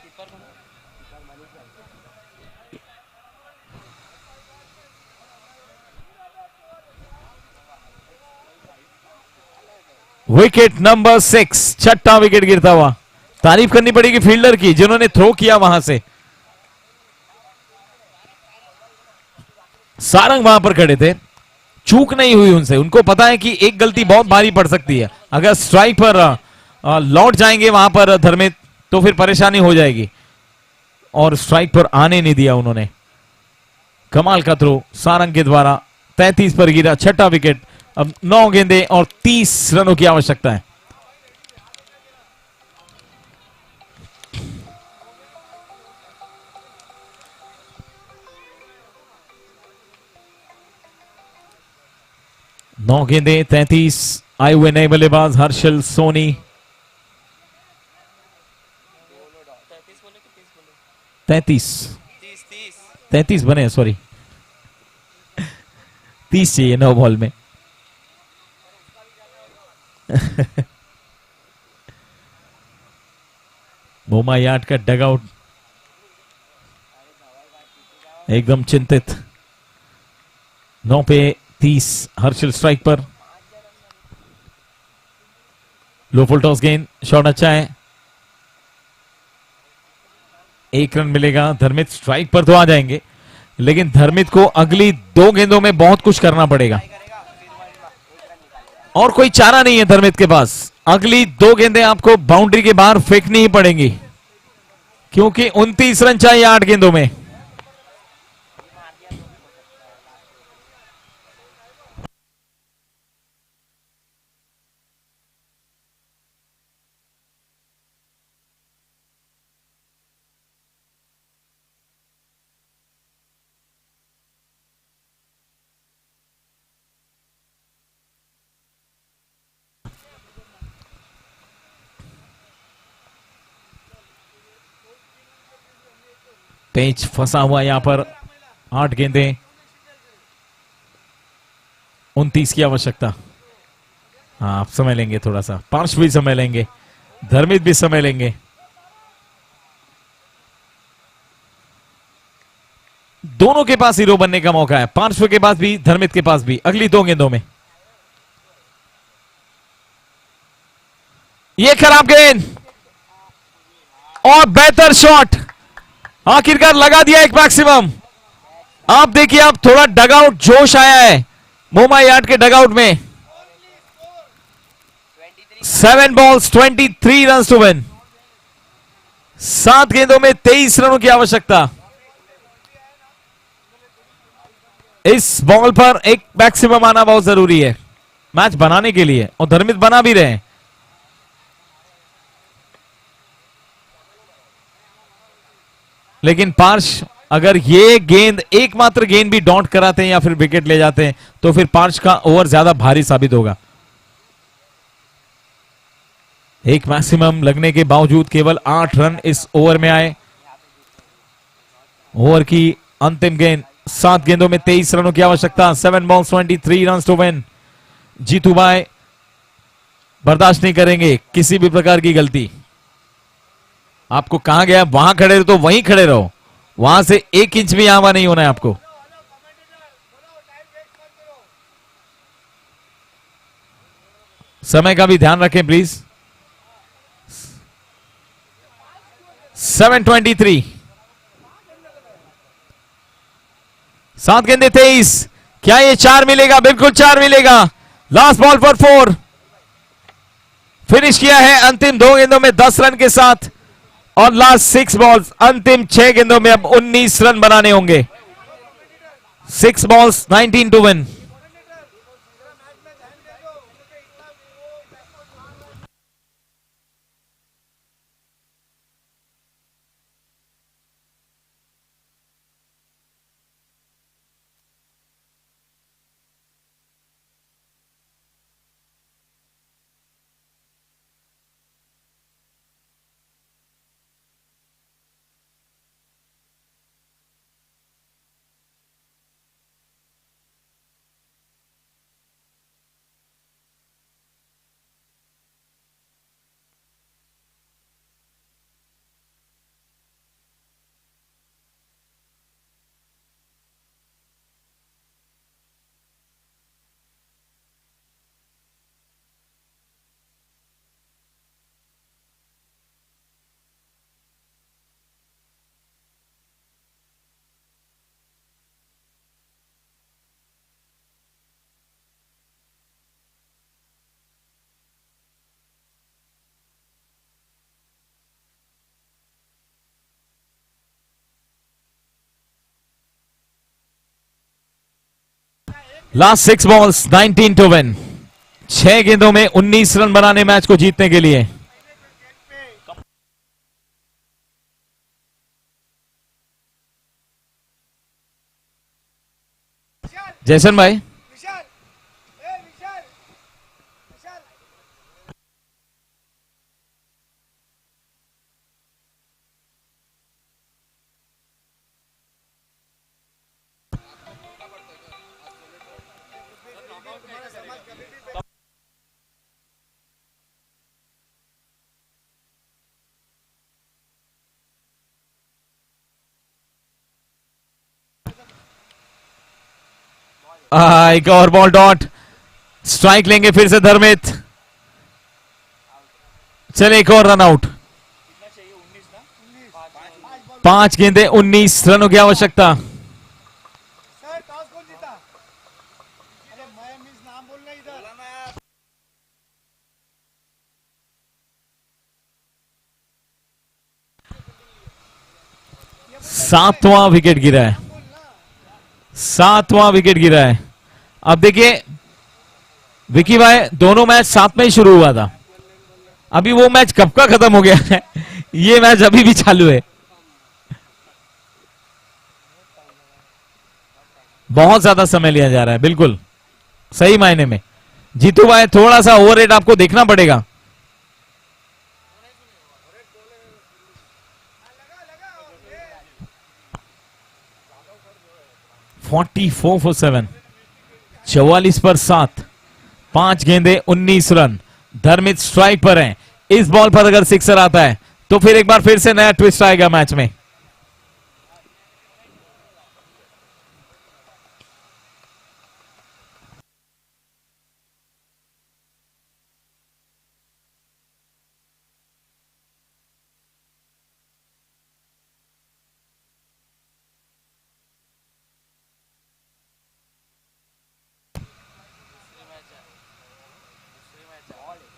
विकेट नंबर 6, छठा विकेट गिरता हुआ। तारीफ करनी पड़ेगी फील्डर की जिन्होंने थ्रो किया वहां से। सारंग वहां पर खड़े थे, चूक नहीं हुई उनसे, उनको पता है कि एक गलती बहुत भारी पड़ सकती है। अगर स्ट्राइक पर लौट जाएंगे वहां पर धर्मित, तो फिर परेशानी हो जाएगी, और स्ट्राइक पर आने नहीं दिया उन्होंने। कमाल का थ्रो सारंग के द्वारा, 33 पर गिरा, छठा विकेट। अब 9 गेंदे और 30 रनों की आवश्यकता है। नौ गेंदे 33। आए हुए नए बल्लेबाज हर्षल सोनी। 33 33 बने, सॉरी 30 चाहिए 9 बॉल में। बोमा यार्ड का डगआउट एकदम चिंतित। 9 पे 30, हर्षल स्ट्राइक पर। लो फुल टॉस गेंद, शॉट अच्छा है, 1 रन मिलेगा। धर्मित स्ट्राइक पर तो आ जाएंगे, लेकिन धर्मित को अगली 2 गेंदों में बहुत कुछ करना पड़ेगा, और कोई चारा नहीं है धर्मित के पास। अगली 2 गेंदें आपको बाउंड्री के बाहर फेंकनी ही पड़ेंगी, क्योंकि 29 रन चाहिए 8 गेंदों में। पेच फंसा हुआ यहां पर, 8 गेंदे, 29 की आवश्यकता। हाँ, आप समय लेंगे थोड़ा सा, पार्श भी समय लेंगे, धर्मित भी समय लेंगे। दोनों के पास हीरो बनने का मौका है, पार्श्व के पास भी, धर्मित के पास भी, अगली 2 गेंदों में। ये खराब गेंद और बेहतर शॉट, आखिरकार लगा दिया एक मैक्सिमम। आप देखिए, अब थोड़ा डगआउट जोश आया है मोमा यार्ड के डगआउट में। 7 बॉल्स 23 रन टू विन, 7 गेंदों में 23 रनों की आवश्यकता। इस बॉल पर एक मैक्सिमम आना बहुत जरूरी है मैच बनाने के लिए, और धर्मित बना भी रहे हैं। लेकिन पार्श अगर ये गेंद, एकमात्र गेंद भी डॉट कराते हैं या फिर विकेट ले जाते हैं, तो फिर पार्श का ओवर ज्यादा भारी साबित होगा। एक मैक्सिमम लगने के बावजूद केवल 8 रन इस ओवर में आए। ओवर की अंतिम गेंद, 7 गेंदों में 23 रनों की आवश्यकता। 7 balls 23 run to win. Jitu भाई बर्दाश्त नहीं करेंगे किसी भी प्रकार की गलती। आपको कहा गया वहां खड़े रहो तो वहीं खड़े रहो, वहां से 1 इंच भी आवा नहीं होना है आपको। समय का भी ध्यान रखें प्लीज। 7:23, 7 गेंदे 23, क्या ये 4 मिलेगा? बिल्कुल 4 मिलेगा। लास्ट बॉल पर 4 फिनिश किया है अंतिम 2 गेंदों में 10 रन के साथ, और लास्ट 6 बॉल्स, अंतिम 6 गेंदों में अब 19 रन बनाने होंगे। 6 balls 19 to win. Last 6 balls 19 to win. 6 गेंदों में 19 रन बनाने मैच को जीतने के लिए। जैसन भाई, एक और बॉल डॉट। स्ट्राइक लेंगे फिर से धर्मित। चले एक और रन आउट। 5 गेंदे 19 रनों की आवश्यकता। सातवां विकेट गिरा है। 7वां विकेट गिरा है। अब देखिए विकी भाई, दोनों मैच साथ में ही शुरू हुआ था। अभी वो मैच कब का खत्म हो गया है। ये मैच अभी भी चालू है। बहुत ज्यादा समय लिया जा रहा है, बिल्कुल सही मायने में। जीतू भाई, थोड़ा सा ओवर रेट आपको देखना पड़ेगा। 44 for 7, 44 पर 7, 5 गेंदे 19 रन। धर्मित स्ट्राइक पर हैं। इस बॉल पर अगर सिक्सर आता है तो फिर एक बार फिर से नया ट्विस्ट आएगा मैच में।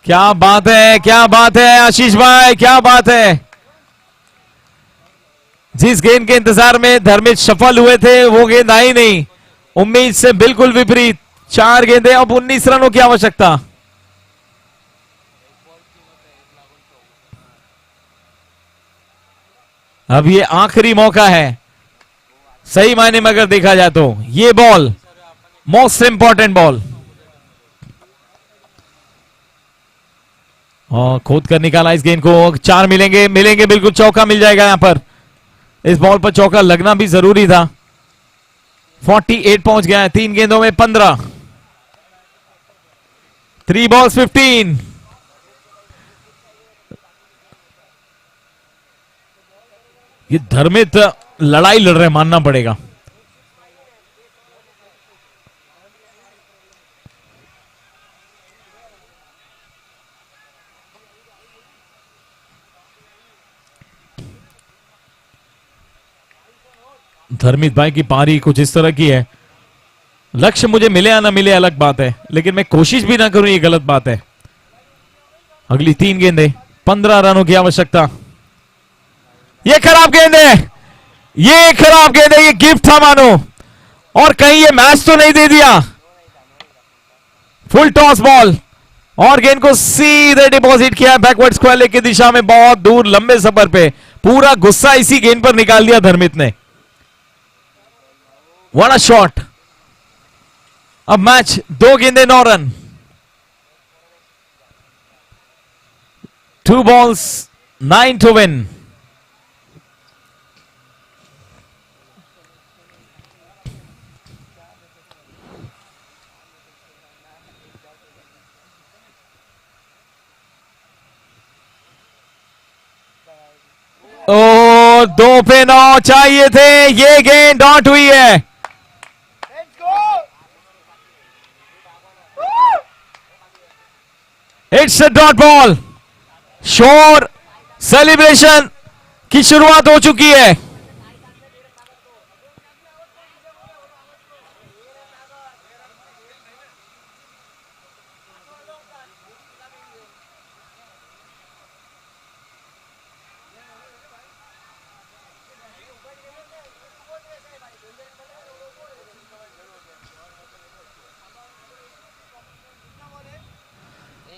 क्या बात है, क्या बात है आशीष भाई, क्या बात है। जिस गेंद के इंतजार में धर्मित सफल हुए थे वो गेंद आई नहीं। उम्मीद से बिल्कुल विपरीत। 4 गेंदे, अब 19 रनों की आवश्यकता। अब ये आखिरी मौका है सही मायने में अगर देखा जाए तो। ये बॉल मोस्ट इंपॉर्टेंट बॉल, और खोद कर निकाला इस गेंद को। 4 मिलेंगे, मिलेंगे, बिल्कुल चौका मिल जाएगा यहां पर। इस बॉल पर चौका लगना भी जरूरी था। 48 पहुंच गया है 3 गेंदों में 15। 3 बॉल्स 15। ये धर्मित लड़ाई लड़ रहे, मानना पड़ेगा। धर्मित भाई की पारी कुछ इस तरह की है। लक्ष्य मुझे मिले या ना मिले अलग बात है, लेकिन मैं कोशिश भी ना करूं ये गलत बात है। अगली 3 गेंदे 15 रनों की आवश्यकता। ये खराब गेंद है, ये खराब गेंद है, ये गिफ्ट था मानो, और कहीं ये मैच तो नहीं दे दिया। फुल टॉस बॉल, और गेंद को सीधे डिपॉजिट किया बैकवर्ड स्क्वायर लेग की दिशा में, बहुत दूर लंबे सफर पे। पूरा गुस्सा इसी गेंद पर निकाल दिया धर्मित ने। What a shot. अब मैच 2 गेंदे 9 रन। 2 balls 9 to win। ओ 2 पे 9 चाहिए थे, ये गेंद डॉट हुई है। It's a dot ball. शोर सेलिब्रेशन की शुरुआत हो चुकी है।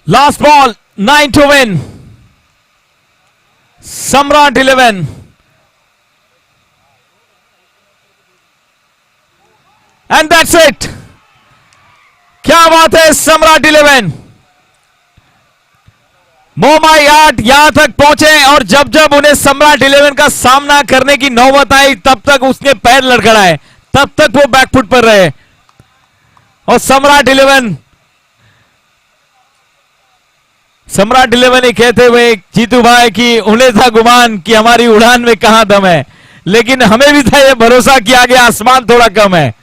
Last ball, 9 to win. Samrat 11. And that's it. क्या बात है, सम्राट 11 मोमाई आर्ट यहां तक पहुंचे और जब जब उन्हें सम्राट 11 का सामना करने की नौबत आई तब तक उसके पैर लड़खड़ाए, तब तक वो बैकफुट पर रहे और सम्राट 11 ही कहते हुए जीतू भाई की उन्हें था गुमान कि हमारी उड़ान में कहां दम है, लेकिन हमें भी था यह भरोसा कि आगे आसमान थोड़ा कम है।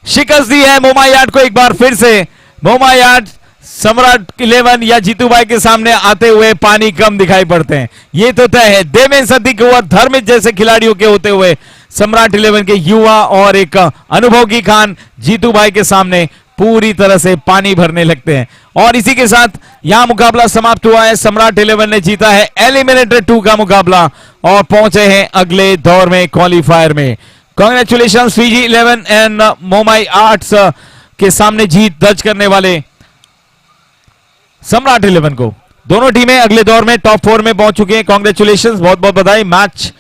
शिकस्त दी है मोमाई आर्ट को एक बार फिर से। मोमाई आर्ट सम्राट 11 या जीतू भाई के सामने आते हुए पानी कम दिखाई पड़ते हैं, ये तो तय है। देवेंद्र सदी के और धर्मित जैसे खिलाड़ियों के होते हुए सम्राट 11 के युवा और एक अनुभवी खान जीतू भाई के सामने पूरी तरह से पानी भरने लगते हैं। और इसी के साथ यहां मुकाबला समाप्त हुआ है। सम्राट 11 ने जीता है एलिमिनेटर 2 का मुकाबला और पहुंचे हैं अगले दौर में क्वालिफायर में। Congratulation Fiji 11 and Momai arts के सामने जीत दर्ज करने वाले सम्राट 11 को। दोनों टीमें अगले दौर में टॉप 4 में पहुंच चुकी हैं। कांग्रेचुलेशन, बहुत बहुत बधाई। मैच